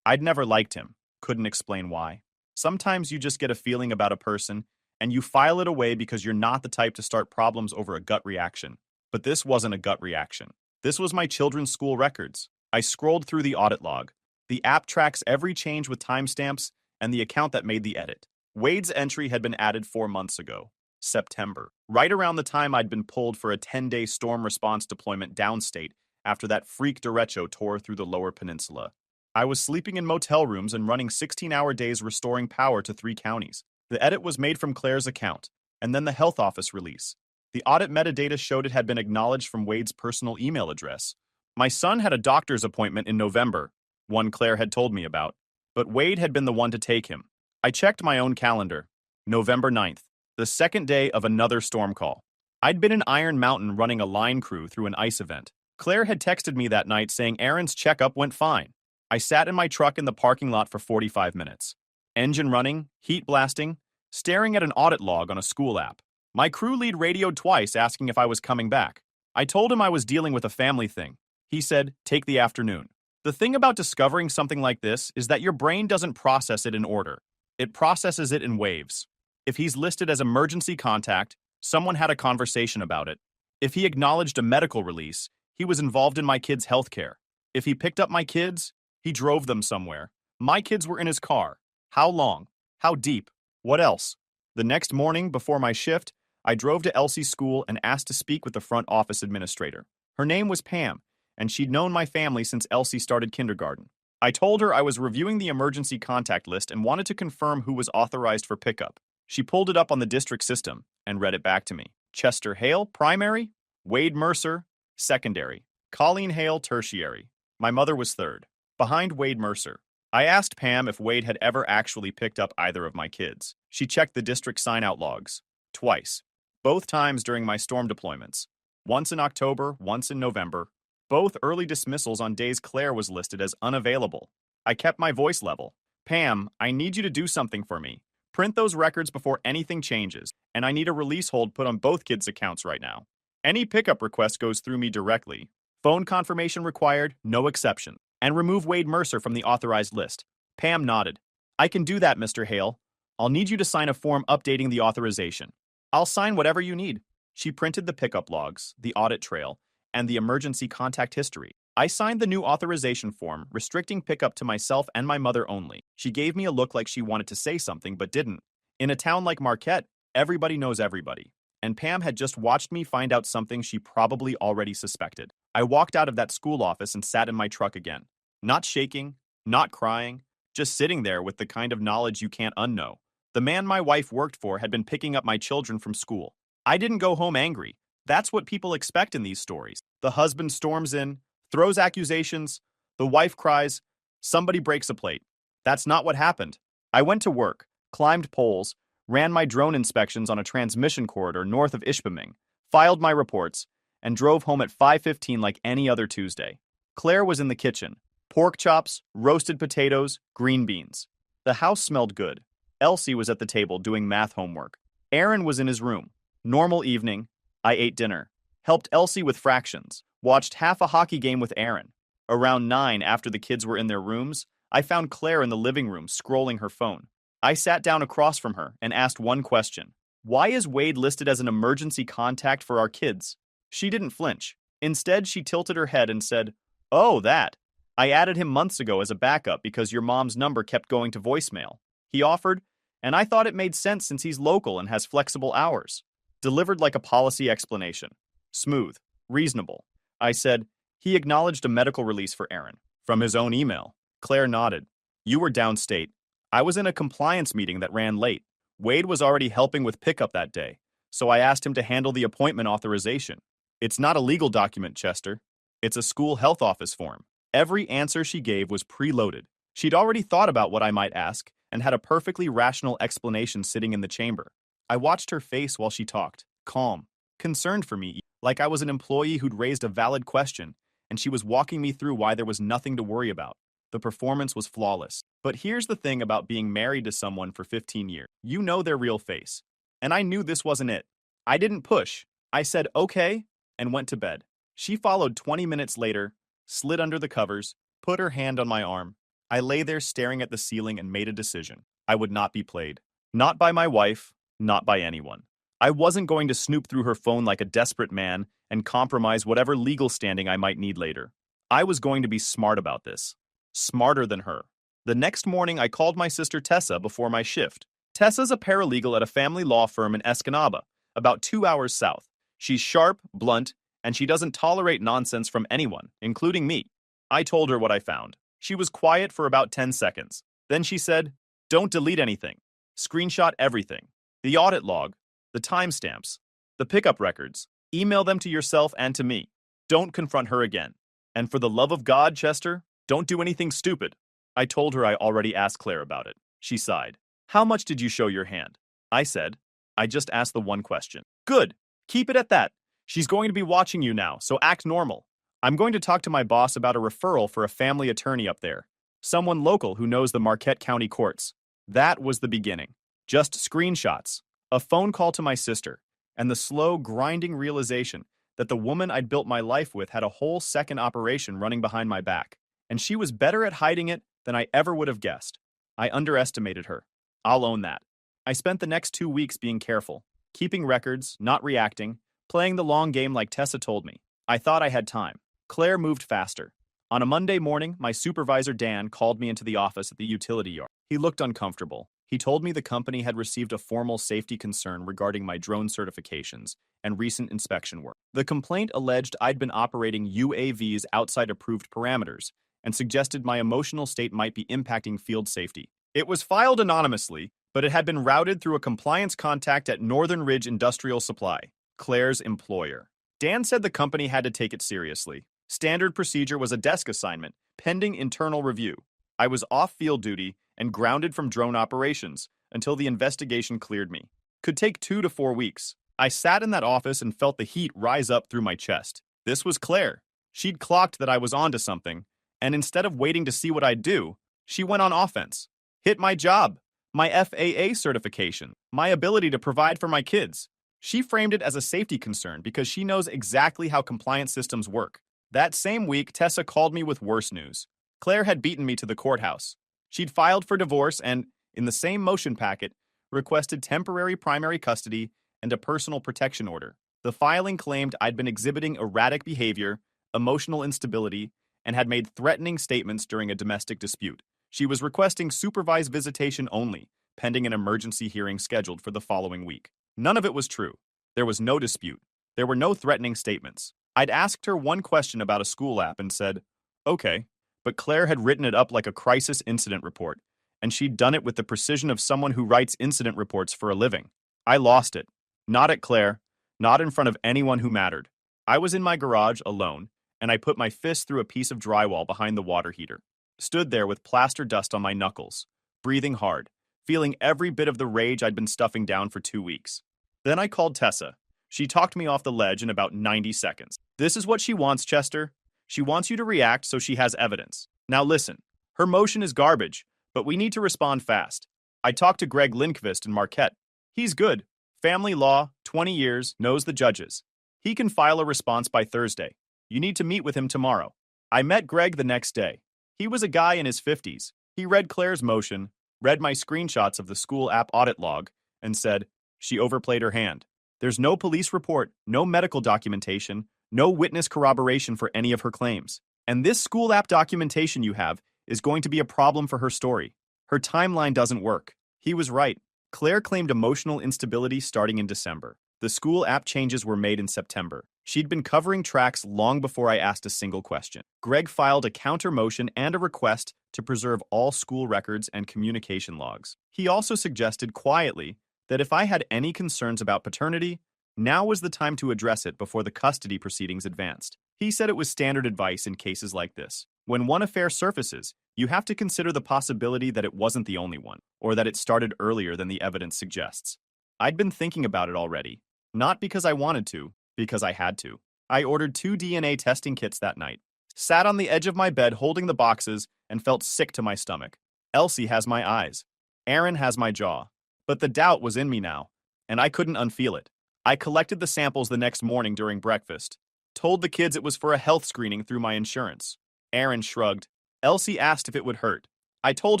I'd never liked him. Couldn't explain why. Sometimes you just get a feeling about a person, and you file it away because you're not the type to start problems over a gut reaction. But this wasn't a gut reaction. This was my children's school records. I scrolled through the audit log. The app tracks every change with timestamps and the account that made the edit. Wade's entry had been added 4 months ago, September, right around the time I'd been pulled for a 10-day storm response deployment downstate after that freak derecho tore through the lower peninsula. I was sleeping in motel rooms and running 16-hour days restoring power to 3 counties. The edit was made from Claire's account, and then the health office release. The audit metadata showed it had been acknowledged from Wade's personal email address. My son had a doctor's appointment in November, one Claire had told me about, but Wade had been the one to take him. I checked my own calendar. November 9th, the second day of another storm call. I'd been in Iron Mountain running a line crew through an ice event. Claire had texted me that night saying Aaron's checkup went fine. I sat in my truck in the parking lot for 45 minutes. Engine running, heat blasting, staring at an audit log on a school app. My crew lead radioed twice asking if I was coming back. I told him I was dealing with a family thing. He said, take the afternoon. The thing about discovering something like this is that your brain doesn't process it in order. It processes it in waves. If he's listed as emergency contact, someone had a conversation about it. If he acknowledged a medical release, he was involved in my kids' health care. If he picked up my kids, he drove them somewhere. My kids were in his car. How long? How deep? What else? The next morning, before my shift, I drove to Elsie's school and asked to speak with the front office administrator. Her name was Pam, and she'd known my family since Elsie started kindergarten. I told her I was reviewing the emergency contact list and wanted to confirm who was authorized for pickup. She pulled it up on the district system and read it back to me. Chester Hale, primary. Wade Mercer, secondary. Colleen Hale, tertiary. My mother was third, behind Wade Mercer. I asked Pam if Wade had ever actually picked up either of my kids. She checked the district sign-out logs. Twice. Both times during my storm deployments. Once in October, once in November. Both early dismissals on days Claire was listed as unavailable. I kept my voice level. Pam, I need you to do something for me. Print those records before anything changes, and I need a release hold put on both kids' accounts right now. Any pickup request goes through me directly. Phone confirmation required, no exception. And remove Wade Mercer from the authorized list. Pam nodded. I can do that, Mr. Hale. I'll need you to sign a form updating the authorization. I'll sign whatever you need. She printed the pickup logs, the audit trail, and the emergency contact history. I signed the new authorization form, restricting pickup to myself and my mother only. She gave me a look like she wanted to say something but didn't. In a town like Marquette, everybody knows everybody. And Pam had just watched me find out something she probably already suspected. I walked out of that school office and sat in my truck again. Not shaking, not crying, just sitting there with the kind of knowledge you can't unknow. The man my wife worked for had been picking up my children from school. I didn't go home angry. That's what people expect in these stories. The husband storms in, throws accusations, the wife cries, somebody breaks a plate. That's not what happened. I went to work, climbed poles, ran my drone inspections on a transmission corridor north of Ishpeming, filed my reports, and drove home at 5:15 like any other Tuesday. Claire was in the kitchen. Pork chops, roasted potatoes, green beans. The house smelled good. Elsie was at the table doing math homework. Aaron was in his room. Normal evening. I ate dinner. Helped Elsie with fractions. Watched half a hockey game with Aaron. Around 9, after the kids were in their rooms, I found Claire in the living room scrolling her phone. I sat down across from her and asked one question. Why is Wade listed as an emergency contact for our kids? She didn't flinch. Instead, she tilted her head and said, "Oh, that. I added him months ago as a backup because your mom's number kept going to voicemail. He offered, and I thought it made sense since he's local and has flexible hours. Delivered like a policy explanation. Smooth. Reasonable. I said, he acknowledged a medical release for Aaron. From his own email. Claire nodded. You were downstate. I was in a compliance meeting that ran late. Wade was already helping with pickup that day, so I asked him to handle the appointment authorization. It's not a legal document, Chester. It's a school health office form. Every answer she gave was preloaded. She'd already thought about what I might ask and had a perfectly rational explanation sitting in the chamber. I watched her face while she talked, calm, concerned for me, like I was an employee who'd raised a valid question, and she was walking me through why there was nothing to worry about. The performance was flawless. But here's the thing about being married to someone for 15 years. You know their real face. And I knew this wasn't it. I didn't push. I said, okay, and went to bed. She followed 20 minutes later, slid under the covers, put her hand on my arm. I lay there staring at the ceiling and made a decision. I would not be played. Not by my wife, not by anyone. I wasn't going to snoop through her phone like a desperate man and compromise whatever legal standing I might need later. I was going to be smart about this. Smarter than her. The next morning, I called my sister Tessa before my shift. Tessa's a paralegal at a family law firm in Escanaba, about 2 hours south. She's sharp, blunt, and she doesn't tolerate nonsense from anyone, including me. I told her what I found. She was quiet for about 10 seconds. Then she said, don't delete anything. Screenshot everything. The audit log, the timestamps, the pickup records. Email them to yourself and to me. Don't confront her again. And for the love of God, Chester, don't do anything stupid. I told her I already asked Claire about it. She sighed. How much did you show your hand? I said, I just asked the one question. Good. Keep it at that. She's going to be watching you now, so act normal. I'm going to talk to my boss about a referral for a family attorney up there. Someone local who knows the Marquette County courts. That was the beginning. Just screenshots, a phone call to my sister, and the slow, grinding realization that the woman I'd built my life with had a whole second operation running behind my back. And she was better at hiding it than I ever would have guessed. I underestimated her. I'll own that. I spent the next 2 weeks being careful, keeping records, not reacting, playing the long game like Tessa told me. I thought I had time. Claire moved faster. On a Monday morning, my supervisor Dan called me into the office at the utility yard. He looked uncomfortable. He told me the company had received a formal safety concern regarding my drone certifications and recent inspection work. The complaint alleged I'd been operating UAVs outside approved parameters and suggested my emotional state might be impacting field safety. It was filed anonymously, but it had been routed through a compliance contact at Northern Ridge Industrial Supply, Claire's employer. Dan said the company had to take it seriously. Standard procedure was a desk assignment, pending internal review. I was off field duty and grounded from drone operations until the investigation cleared me. Could take 2 to 4 weeks. I sat in that office and felt the heat rise up through my chest. This was Claire. She'd clocked that I was onto something, and instead of waiting to see what I'd do, she went on offense. Hit my job, my FAA certification, my ability to provide for my kids. She framed it as a safety concern because she knows exactly how compliance systems work. That same week, Tessa called me with worse news. Claire had beaten me to the courthouse. She'd filed for divorce and, in the same motion packet, requested temporary primary custody and a personal protection order. The filing claimed I'd been exhibiting erratic behavior, emotional instability, and had made threatening statements during a domestic dispute. She was requesting supervised visitation only, pending an emergency hearing scheduled for the following week. None of it was true. There was no dispute. There were no threatening statements. I'd asked her one question about a school app and said, okay, but Claire had written it up like a crisis incident report, and she'd done it with the precision of someone who writes incident reports for a living. I lost it. Not at Claire, not in front of anyone who mattered. I was in my garage alone, and I put my fist through a piece of drywall behind the water heater. Stood there with plaster dust on my knuckles, breathing hard, feeling every bit of the rage I'd been stuffing down for 2 weeks. Then I called Tessa. She talked me off the ledge in about 90 seconds. This is what she wants, Chester. She wants you to react so she has evidence. Now listen, her motion is garbage, but we need to respond fast. I talked to Greg Lindqvist in Marquette. He's good. Family law, 20 years, knows the judges. He can file a response by Thursday. You need to meet with him tomorrow. I met Greg the next day. He was a guy in his 50s. He read Claire's motion, read my screenshots of the school app audit log, and said, she overplayed her hand. There's no police report, no medical documentation, no witness corroboration for any of her claims. And this school app documentation you have is going to be a problem for her story. Her timeline doesn't work. He was right. Claire claimed emotional instability starting in December. The school app changes were made in September. She'd been covering tracks long before I asked a single question. Greg filed a counter motion and a request to preserve all school records and communication logs. He also suggested quietly that if I had any concerns about paternity, now was the time to address it before the custody proceedings advanced. He said it was standard advice in cases like this. When one affair surfaces, you have to consider the possibility that it wasn't the only one, or that it started earlier than the evidence suggests. I'd been thinking about it already. Not because I wanted to, because I had to. I ordered 2 DNA testing kits that night, sat on the edge of my bed holding the boxes, and felt sick to my stomach. Elsie has my eyes. Aaron has my jaw. But the doubt was in me now, and I couldn't unfeel it. I collected the samples the next morning during breakfast, told the kids it was for a health screening through my insurance. Aaron shrugged. Elsie asked if it would hurt. I told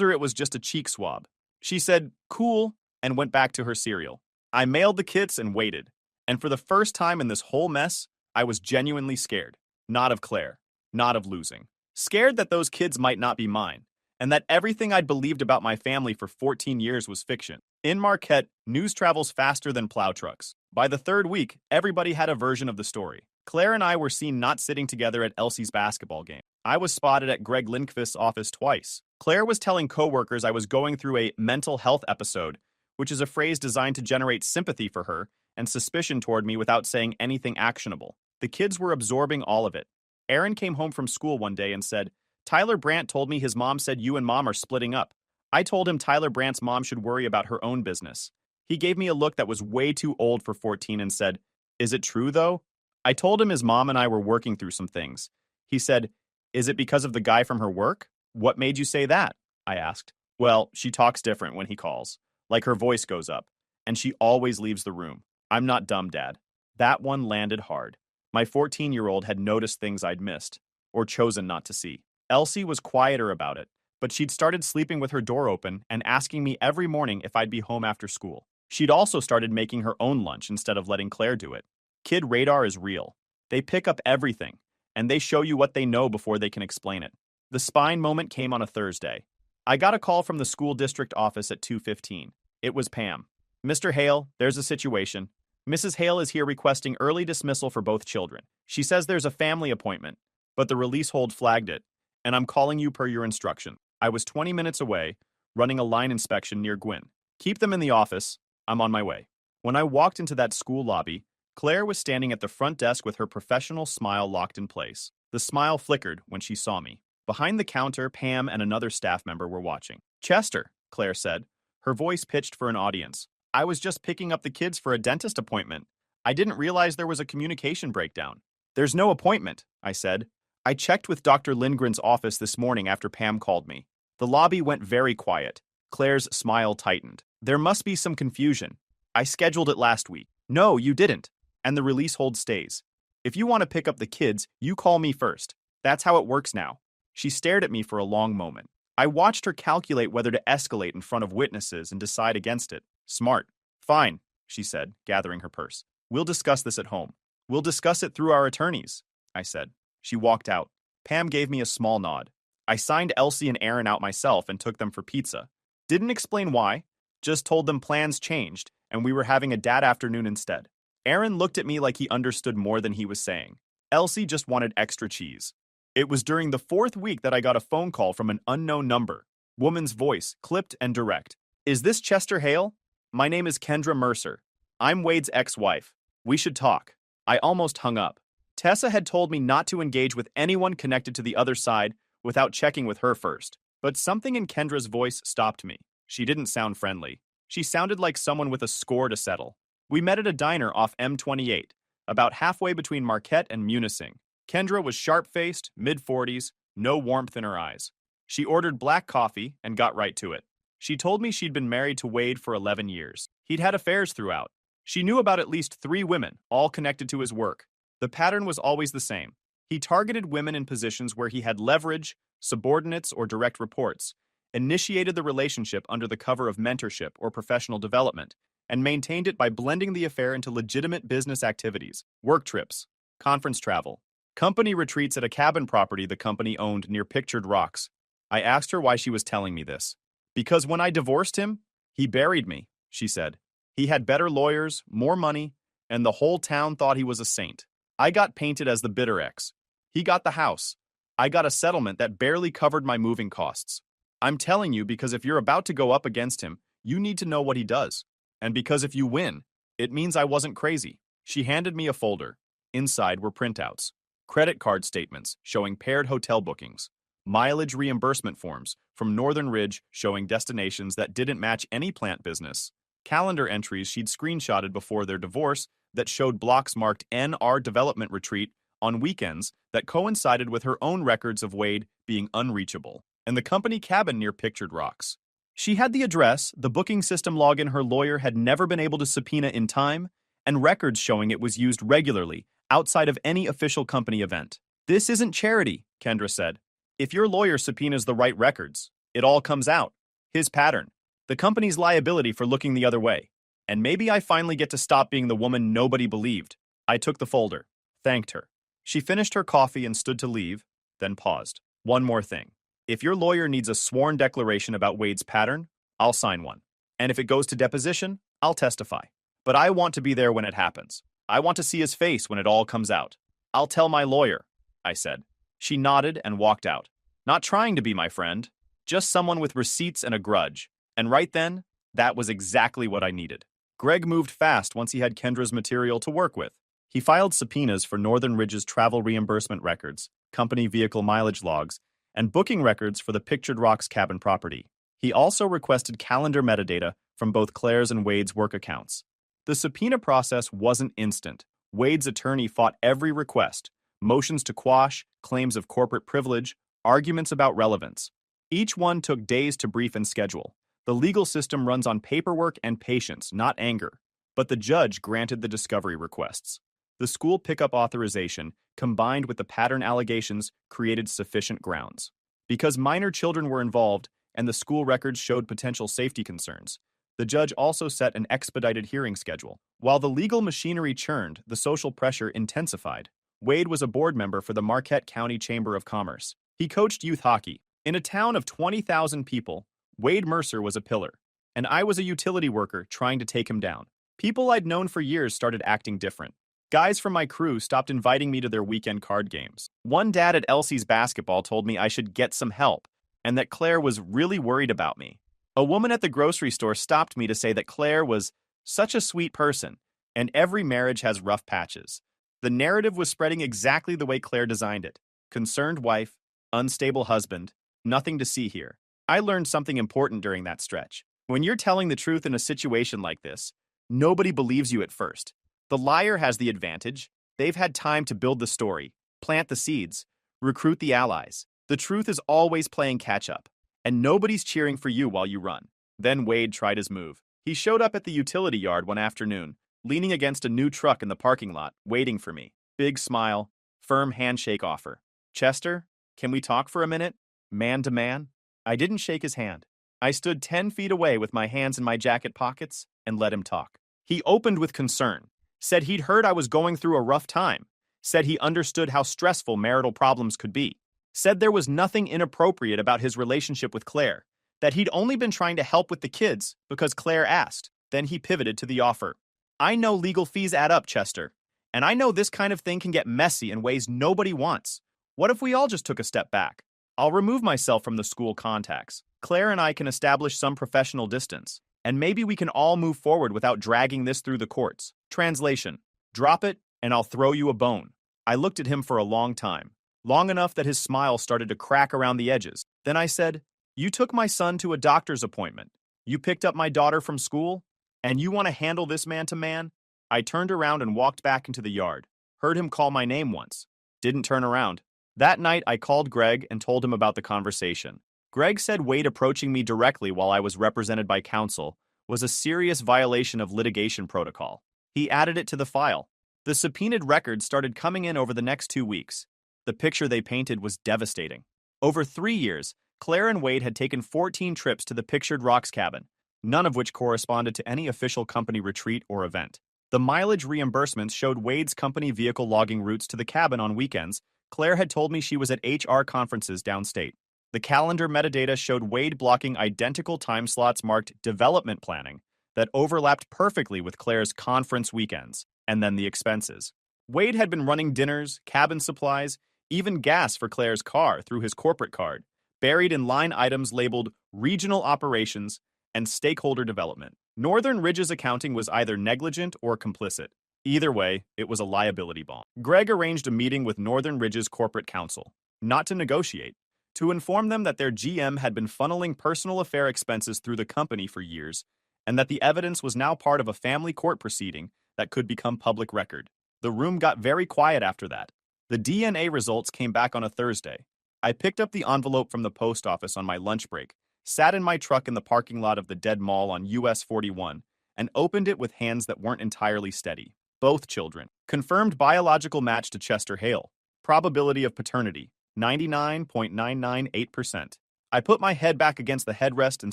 her it was just a cheek swab. She said, "Cool," and went back to her cereal. I mailed the kits and waited. And for the first time in this whole mess, I was genuinely scared. Not of Claire. Not of losing. Scared that those kids might not be mine, and that everything I'd believed about my family for 14 years was fiction. In Marquette, news travels faster than plow trucks. By the 3rd week, everybody had a version of the story. Claire and I were seen not sitting together at Elsie's basketball game. I was spotted at Greg Lindqvist's office twice. Claire was telling coworkers I was going through a mental health episode, which is a phrase designed to generate sympathy for her and suspicion toward me without saying anything actionable. The kids were absorbing all of it. Aaron came home from school one day and said, "Tyler Brandt told me his mom said you and mom are splitting up." I told him Tyler Brandt's mom should worry about her own business. He gave me a look that was way too old for 14 and said, "Is it true, though?" I told him his mom and I were working through some things. He said, "Is it because of the guy from her work? What made you say that?" I asked. "Well, she talks different when he calls. Like her voice goes up. And she always leaves the room. I'm not dumb, Dad." That one landed hard. My 14-year-old had noticed things I'd missed, or chosen not to see. Elsie was quieter about it, but she'd started sleeping with her door open and asking me every morning if I'd be home after school. She'd also started making her own lunch instead of letting Claire do it. Kid radar is real. They pick up everything, and they show you what they know before they can explain it. The spine moment came on a Thursday. I got a call from the school district office at 2:15. It was Pam. "Mr. Hale, there's a situation. Mrs. Hale is here requesting early dismissal for both children. She says there's a family appointment, but the release hold flagged it, and I'm calling you per your instruction." I was 20 minutes away, running a line inspection near Gwyn. "Keep them in the office. I'm on my way." When I walked into that school lobby, Claire was standing at the front desk with her professional smile locked in place. The smile flickered when she saw me. Behind the counter, Pam and another staff member were watching. "Chester," Claire said, her voice pitched for an audience. "I was just picking up the kids for a dentist appointment. I didn't realize there was a communication breakdown." "There's no appointment," I said. "I checked with Dr. Lindgren's office this morning after Pam called me." The lobby went very quiet. Claire's smile tightened. "There must be some confusion. I scheduled it last week." "No, you didn't. And the release hold stays. If you want to pick up the kids, you call me first. That's how it works now." She stared at me for a long moment. I watched her calculate whether to escalate in front of witnesses and decide against it. Smart. "Fine," she said, gathering her purse. "We'll discuss this at home. We'll discuss it through our attorneys," I said. She walked out. Pam gave me a small nod. I signed Elsie and Aaron out myself and took them for pizza. Didn't explain why, just told them plans changed and we were having a dad afternoon instead. Aaron looked at me like he understood more than he was saying. Elsie just wanted extra cheese. It was during the 4th week that I got a phone call from an unknown number. Woman's voice, clipped and direct. "Is this Chester Hale? My name is Kendra Mercer. I'm Wade's ex-wife. We should talk." I almost hung up. Tessa had told me not to engage with anyone connected to the other side without checking with her first. But something in Kendra's voice stopped me. She didn't sound friendly. She sounded like someone with a score to settle. We met at a diner off M28, about halfway between Marquette and Munising. Kendra was sharp-faced, mid-40s, no warmth in her eyes. She ordered black coffee and got right to it. She told me she'd been married to Wade for 11 years. He'd had affairs throughout. She knew about at least 3 women, all connected to his work. The pattern was always the same. He targeted women in positions where he had leverage, subordinates, or direct reports, initiated the relationship under the cover of mentorship or professional development, and maintained it by blending the affair into legitimate business activities, work trips, conference travel, Company retreats at a cabin property the company owned near Pictured Rocks. I asked her why she was telling me this. Because when I divorced him, he buried me, she said. He had better lawyers, more money, and the whole town thought he was a saint. I got painted as the bitter ex. He got the house. I got a settlement that barely covered my moving costs. I'm telling you because if you're about to go up against him, you need to know what he does. And because if you win, it means I wasn't crazy. She handed me a folder. Inside were printouts, credit card statements showing paired hotel bookings, mileage reimbursement forms from Northern Ridge showing destinations that didn't match any plant business, calendar entries she'd screenshotted before their divorce that showed blocks marked NR Development Retreat on weekends that coincided with her own records of Wade being unreachable, and the company cabin near Pictured Rocks. She had the address, the booking system login her lawyer had never been able to subpoena in time, and records showing it was used regularly outside of any official company event. This isn't charity, Kendra said. If your lawyer subpoenas the right records, it all comes out. His pattern. The company's liability for looking the other way. And maybe I finally get to stop being the woman nobody believed. I took the folder, thanked her. She finished her coffee and stood to leave, then paused. One more thing. If your lawyer needs a sworn declaration about Wade's pattern, I'll sign one. And if it goes to deposition, I'll testify. But I want to be there when it happens. I want to see his face when it all comes out. I'll tell my lawyer, I said. She nodded and walked out. Not trying to be my friend, just someone with receipts and a grudge. And right then, that was exactly what I needed. Greg moved fast once he had Kendra's material to work with. He filed subpoenas for Northern Ridge's travel reimbursement records, company vehicle mileage logs, and booking records for the Pictured Rocks cabin property. He also requested calendar metadata from both Claire's and Wade's work accounts. The subpoena process wasn't instant. Wade's attorney fought every request, motions to quash, claims of corporate privilege, arguments about relevance. Each one took days to brief and schedule. The legal system runs on paperwork and patience, not anger. But the judge granted the discovery requests. The school pickup authorization, combined with the pattern allegations, created sufficient grounds. Because minor children were involved and the school records showed potential safety concerns, the judge also set an expedited hearing schedule. While the legal machinery churned, the social pressure intensified. Wade was a board member for the Marquette County Chamber of Commerce. He coached youth hockey. In a town of 20,000 people, Wade Mercer was a pillar, and I was a utility worker trying to take him down. People I'd known for years started acting different. Guys from my crew stopped inviting me to their weekend card games. One dad at Elsie's basketball told me I should get some help, and that Claire was really worried about me. A woman at the grocery store stopped me to say that Claire was such a sweet person, and every marriage has rough patches. The narrative was spreading exactly the way Claire designed it. Concerned wife, unstable husband, nothing to see here. I learned something important during that stretch. When you're telling the truth in a situation like this, nobody believes you at first. The liar has the advantage. They've had time to build the story, plant the seeds, recruit the allies. The truth is always playing catch-up, and nobody's cheering for you while you run. Then Wade tried his move. He showed up at the utility yard one afternoon, leaning against a new truck in the parking lot, waiting for me. Big smile, firm handshake offer. Chester, can we talk for a minute? Man to man? I didn't shake his hand. I stood 10 feet away with my hands in my jacket pockets and let him talk. He opened with concern, said he'd heard I was going through a rough time, said he understood how stressful marital problems could be, said there was nothing inappropriate about his relationship with Claire, that he'd only been trying to help with the kids because Claire asked. Then he pivoted to the offer. I know legal fees add up, Chester, and I know this kind of thing can get messy in ways nobody wants. What if we all just took a step back? I'll remove myself from the school contacts. Claire and I can establish some professional distance, and maybe we can all move forward without dragging this through the courts. Translation: drop it, and I'll throw you a bone. I looked at him for a long time, long enough that his smile started to crack around the edges. Then I said, you took my son to a doctor's appointment. You picked up my daughter from school, and you want to handle this man to man? I turned around and walked back into the yard. Heard him call my name once. Didn't turn around. That night, I called Greg and told him about the conversation. Greg said Wade approaching me directly while I was represented by counsel was a serious violation of litigation protocol. He added it to the file. The subpoenaed records started coming in over the next 2 weeks. The picture they painted was devastating. Over 3 years, Claire and Wade had taken 14 trips to the Pictured Rocks cabin, none of which corresponded to any official company retreat or event. The mileage reimbursements showed Wade's company vehicle logging routes to the cabin on weekends. Claire had told me she was at HR conferences downstate. The calendar metadata showed Wade blocking identical time slots marked development planning that overlapped perfectly with Claire's conference weekends, and then the expenses. Wade had been running dinners, cabin supplies, even gas for Claire's car through his corporate card, buried in line items labeled regional operations and stakeholder development. Northern Ridge's accounting was either negligent or complicit. Either way, it was a liability bomb. Greg arranged a meeting with Northern Ridge's corporate counsel, not to negotiate, to inform them that their GM had been funneling personal affair expenses through the company for years, and that the evidence was now part of a family court proceeding that could become public record. The room got very quiet after that. The DNA results came back on a Thursday. I picked up the envelope from the post office on my lunch break, sat in my truck in the parking lot of the dead mall on US 41, and opened it with hands that weren't entirely steady. Both children. Confirmed biological match to Chester Hale. Probability of paternity, 99.998%. I put my head back against the headrest and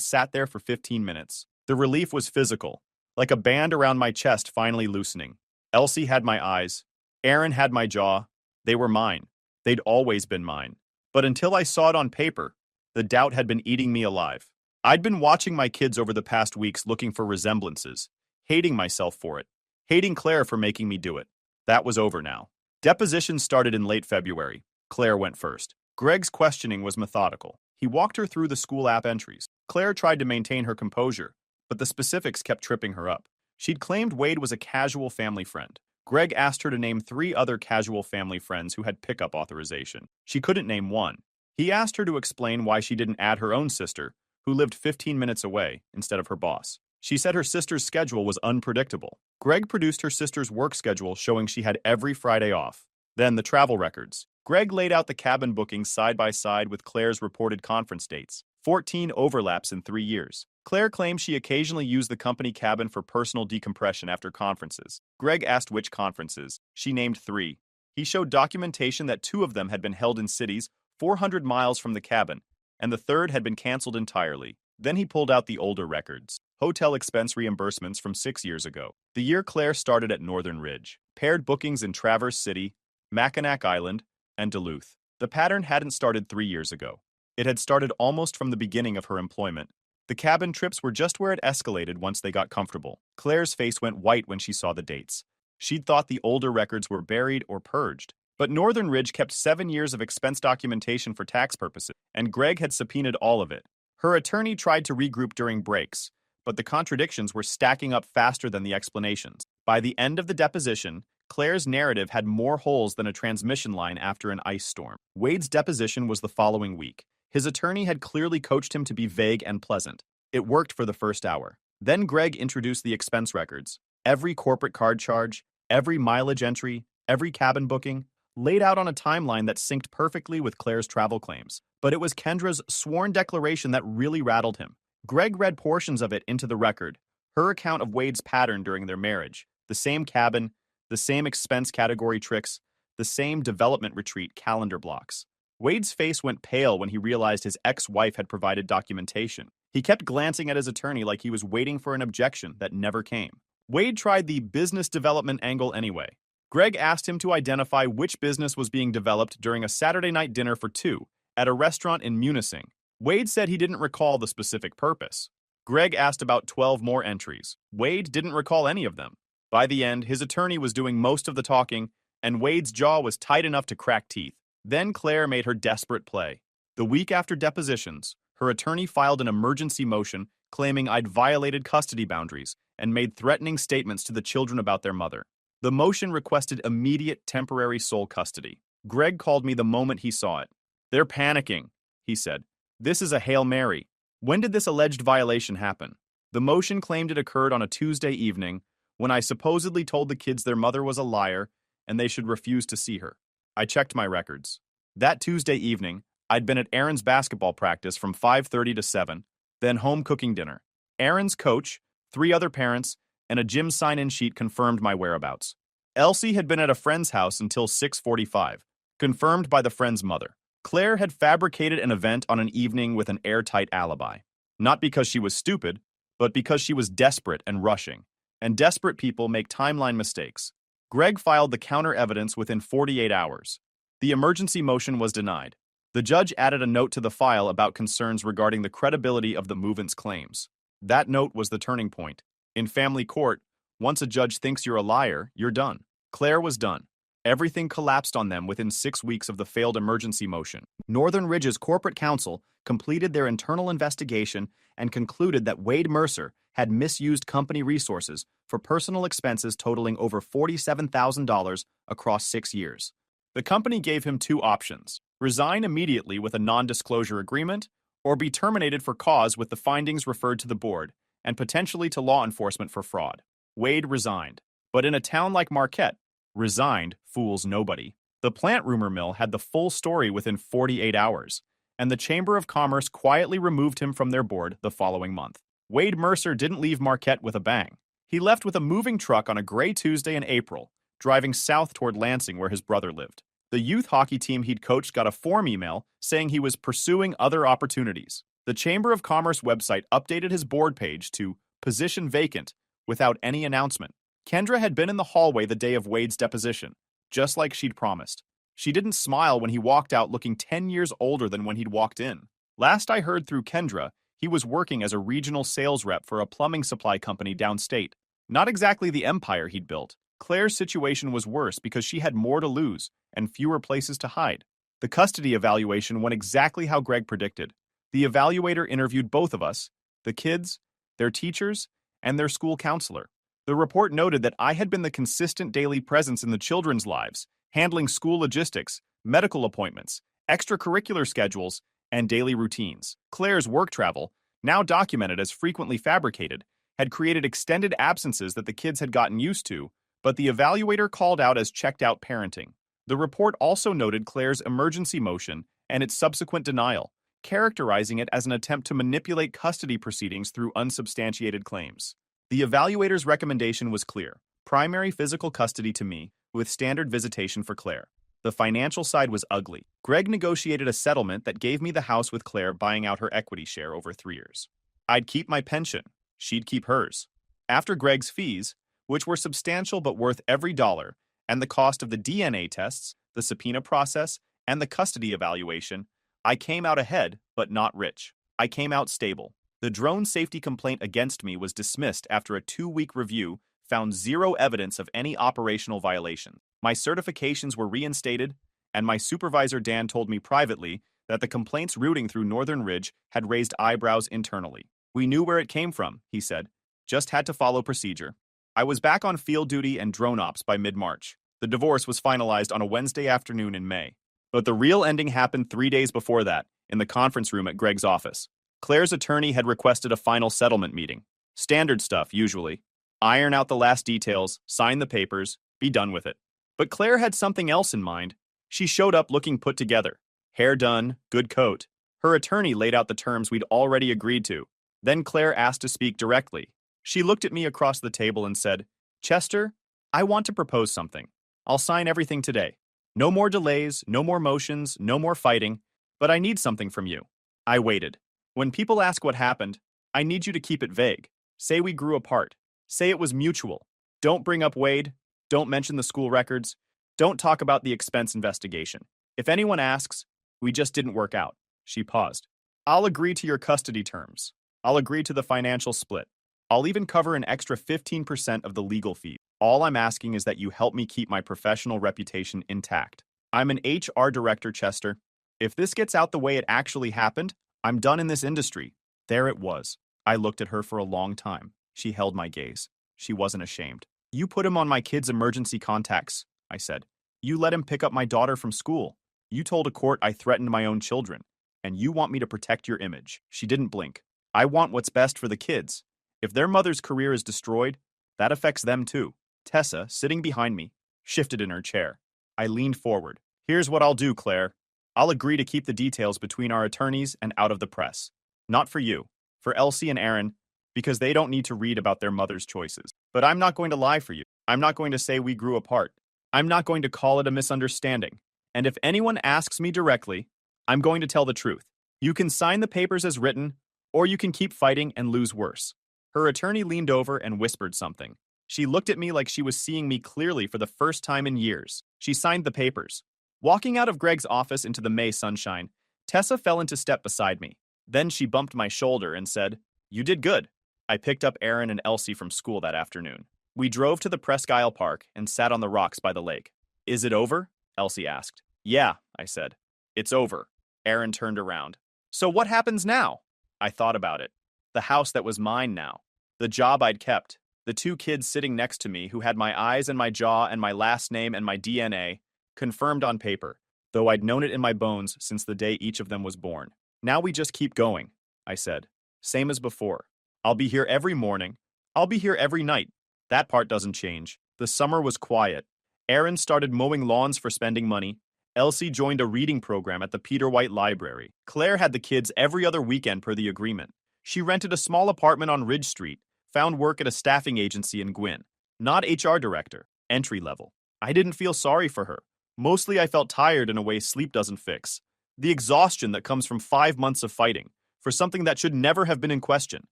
sat there for 15 minutes. The relief was physical, like a band around my chest finally loosening. Elsie had my eyes. Aaron had my jaw. They were mine. They'd always been mine. But until I saw it on paper, the doubt had been eating me alive. I'd been watching my kids over the past weeks looking for resemblances, hating myself for it, hating Claire for making me do it. That was over now. Depositions started in late February. Claire went first. Greg's questioning was methodical. He walked her through the school app entries. Claire tried to maintain her composure, but the specifics kept tripping her up. She'd claimed Wade was a casual family friend. Greg asked her to name 3 other casual family friends who had pickup authorization. She couldn't name one. He asked her to explain why she didn't add her own sister, who lived 15 minutes away, instead of her boss. She said her sister's schedule was unpredictable. Greg produced her sister's work schedule showing she had every Friday off. Then the travel records. Greg laid out the cabin bookings side by side with Claire's reported conference dates. 14 overlaps in 3 years. Claire claimed she occasionally used the company cabin for personal decompression after conferences. Greg asked which conferences. She named 3. He showed documentation that 2 of them had been held in cities 400 miles from the cabin, and the third had been canceled entirely. Then he pulled out the older records. Hotel expense reimbursements from 6 years ago. The year Claire started at Northern Ridge. Paired bookings in Traverse City, Mackinac Island, and Duluth. The pattern hadn't started 3 years ago. It had started almost from the beginning of her employment. The cabin trips were just where it escalated once they got comfortable. Claire's face went white when she saw the dates. She'd thought the older records were buried or purged. But Northern Ridge kept 7 years of expense documentation for tax purposes, and Greg had subpoenaed all of it. Her attorney tried to regroup during breaks, but the contradictions were stacking up faster than the explanations. By the end of the deposition, Claire's narrative had more holes than a transmission line after an ice storm. Wade's deposition was the following week. His attorney had clearly coached him to be vague and pleasant. It worked for the first hour. Then Greg introduced the expense records. Every corporate card charge, every mileage entry, every cabin booking, laid out on a timeline that synced perfectly with Claire's travel claims. But it was Kendra's sworn declaration that really rattled him. Greg read portions of it into the record, her account of Wade's pattern during their marriage, the same cabin, the same expense category tricks, the same development retreat calendar blocks. Wade's face went pale when he realized his ex-wife had provided documentation. He kept glancing at his attorney like he was waiting for an objection that never came. Wade tried the business development angle anyway. Greg asked him to identify which business was being developed during a Saturday night dinner for 2 at a restaurant in Munising. Wade said he didn't recall the specific purpose. Greg asked about 12 more entries. Wade didn't recall any of them. By the end, his attorney was doing most of the talking, and Wade's jaw was tight enough to crack teeth. Then Claire made her desperate play. The week after depositions, her attorney filed an emergency motion claiming I'd violated custody boundaries and made threatening statements to the children about their mother. The motion requested immediate temporary sole custody. Greg called me the moment he saw it. "They're panicking," he said. "This is a Hail Mary." When did this alleged violation happen? The motion claimed it occurred on a Tuesday evening when I supposedly told the kids their mother was a liar and they should refuse to see her. I checked my records. That Tuesday evening, I'd been at Aaron's basketball practice from 5:30 to 7, then home cooking dinner. Aaron's coach, 3 other parents, and a gym sign-in sheet confirmed my whereabouts. Elsie had been at a friend's house until 6:45, confirmed by the friend's mother. Claire had fabricated an event on an evening with an airtight alibi. Not because she was stupid, but because she was desperate and rushing. and desperate people make timeline mistakes. Greg filed the counter evidence within 48 hours. The emergency motion was denied. The judge added a note to the file about concerns regarding the credibility of the movement's claims. That note was the turning point. In family court, once a judge thinks you're a liar, you're done. Claire was done. Everything collapsed on them within 6 weeks of the failed emergency motion. Northern Ridge's corporate counsel completed their internal investigation and concluded that Wade Mercer had misused company resources for personal expenses totaling over $47,000 across 6 years. The company gave him 2 options: resign immediately with a non-disclosure agreement, or be terminated for cause with the findings referred to the board, and potentially to law enforcement for fraud. Wade resigned. But in a town like Marquette, resigned fools nobody. The plant rumor mill had the full story within 48 hours, and the Chamber of Commerce quietly removed him from their board the following month. Wade Mercer didn't leave Marquette with a bang. He left with a moving truck on a gray Tuesday in April, driving south toward Lansing where his brother lived. The youth hockey team he'd coached got a form email saying he was pursuing other opportunities. The Chamber of Commerce website updated his board page to "position vacant" without any announcement. Kendra had been in the hallway the day of Wade's deposition, just like she'd promised. She didn't smile when he walked out looking 10 years older than when he'd walked in. Last I heard through Kendra, he was working as a regional sales rep for a plumbing supply company downstate. Not exactly the empire he'd built. Claire's situation was worse because she had more to lose and fewer places to hide. The custody evaluation went exactly how Greg predicted. The evaluator interviewed both of us, the kids, their teachers, and their school counselor. The report noted that I had been the consistent daily presence in the children's lives, handling school logistics, medical appointments, extracurricular schedules, and daily routines. Claire's work travel, now documented as frequently fabricated, had created extended absences that the kids had gotten used to, but the evaluator called out as checked-out parenting. The report also noted Claire's emergency motion and its subsequent denial, characterizing it as an attempt to manipulate custody proceedings through unsubstantiated claims. The evaluator's recommendation was clear: primary physical custody to me, with standard visitation for Claire. The financial side was ugly. Greg negotiated a settlement that gave me the house with Claire buying out her equity share over 3 years. I'd keep my pension. She'd keep hers. After Greg's fees, which were substantial but worth every dollar, and the cost of the DNA tests, the subpoena process, and the custody evaluation, I came out ahead, but not rich. I came out stable. The drone safety complaint against me was dismissed after a 2-week review found zero evidence of any operational violation. My certifications were reinstated, and my supervisor Dan told me privately that the complaints routing through Northern Ridge had raised eyebrows internally. We knew where it came from, he said. Just had to follow procedure. I was back on field duty and drone ops by mid-March. The divorce was finalized on a Wednesday afternoon in May. But the real ending happened 3 days before that, in the conference room at Greg's office. Claire's attorney had requested a final settlement meeting. Standard stuff, usually. Iron out the last details, sign the papers, be done with it. But Claire had something else in mind. She showed up looking put together. Hair done, good coat. Her attorney laid out the terms we'd already agreed to. Then Claire asked to speak directly. She looked at me across the table and said, "Chester, I want to propose something. I'll sign everything today. No more delays, no more motions, no more fighting, but I need something from you." I waited. When people ask what happened, I need you to keep it vague. Say we grew apart. Say it was mutual. Don't bring up Wade. Don't mention the school records. Don't talk about the expense investigation. If anyone asks, we just didn't work out. She paused. I'll agree to your custody terms. I'll agree to the financial split. I'll even cover an extra 15% of the legal fee. All I'm asking is that you help me keep my professional reputation intact. I'm an HR director, Chester. If this gets out the way it actually happened, I'm done in this industry. There it was. I looked at her for a long time. She held my gaze. She wasn't ashamed. You put him on my kid's emergency contacts, I said. You let him pick up my daughter from school. You told a court I threatened my own children. And you want me to protect your image. She didn't blink. I want what's best for the kids. If their mother's career is destroyed, that affects them too. Tessa, sitting behind me, shifted in her chair. I leaned forward. Here's what I'll do, Claire. I'll agree to keep the details between our attorneys and out of the press. Not for you. For Elsie and Aaron, because they don't need to read about their mother's choices. But I'm not going to lie for you. I'm not going to say we grew apart. I'm not going to call it a misunderstanding. And if anyone asks me directly, I'm going to tell the truth. You can sign the papers as written, or you can keep fighting and lose worse. Her attorney leaned over and whispered something. She looked at me like she was seeing me clearly for the first time in years. She signed the papers. Walking out of Greg's office into the May sunshine, Tessa fell into step beside me. Then she bumped my shoulder and said, "You did good." I picked up Aaron and Elsie from school that afternoon. We drove to the Presque Isle Park and sat on the rocks by the lake. "Is it over?" Elsie asked. "Yeah," I said. "It's over." Aaron turned around. "So what happens now?" I thought about it. The house that was mine now. The job I'd kept. The two kids sitting next to me who had my eyes and my jaw and my last name and my DNA, confirmed on paper, though I'd known it in my bones since the day each of them was born. "Now we just keep going," I said. "Same as before. I'll be here every morning. I'll be here every night. That part doesn't change." The summer was quiet. Aaron started mowing lawns for spending money. Elsie joined a reading program at the Peter White Library. Claire had the kids every other weekend per the agreement. She rented a small apartment on Ridge Street, found work at a staffing agency in Gwyn. Not HR director, entry level. I didn't feel sorry for her. Mostly I felt tired in a way sleep doesn't fix. The exhaustion that comes from 5 months of fighting for something that should never have been in question.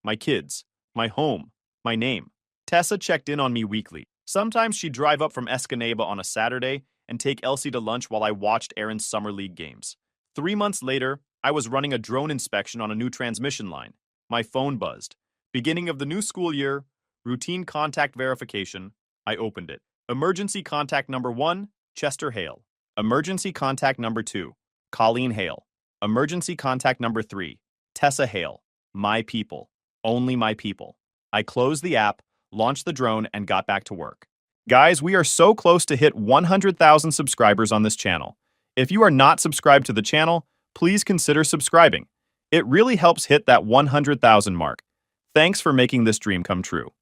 My kids, my home, my name. Tessa checked in on me weekly. Sometimes she'd drive up from Escanaba on a Saturday and take Elsie to lunch while I watched Aaron's summer league games. 3 months later, I was running a drone inspection on a new transmission line. My phone buzzed. Beginning of the new school year, routine contact verification. I opened it. Emergency contact number 1, Chester Hale. Emergency contact number 2, Colleen Hale. Emergency contact number 3, Tessa Hale. My people. Only my people. I closed the app, launched the drone, and got back to work. Guys, we are so close to hit 100,000 subscribers on this channel. If you are not subscribed to the channel, please consider subscribing. It really helps hit that 100,000 mark. Thanks for making this dream come true.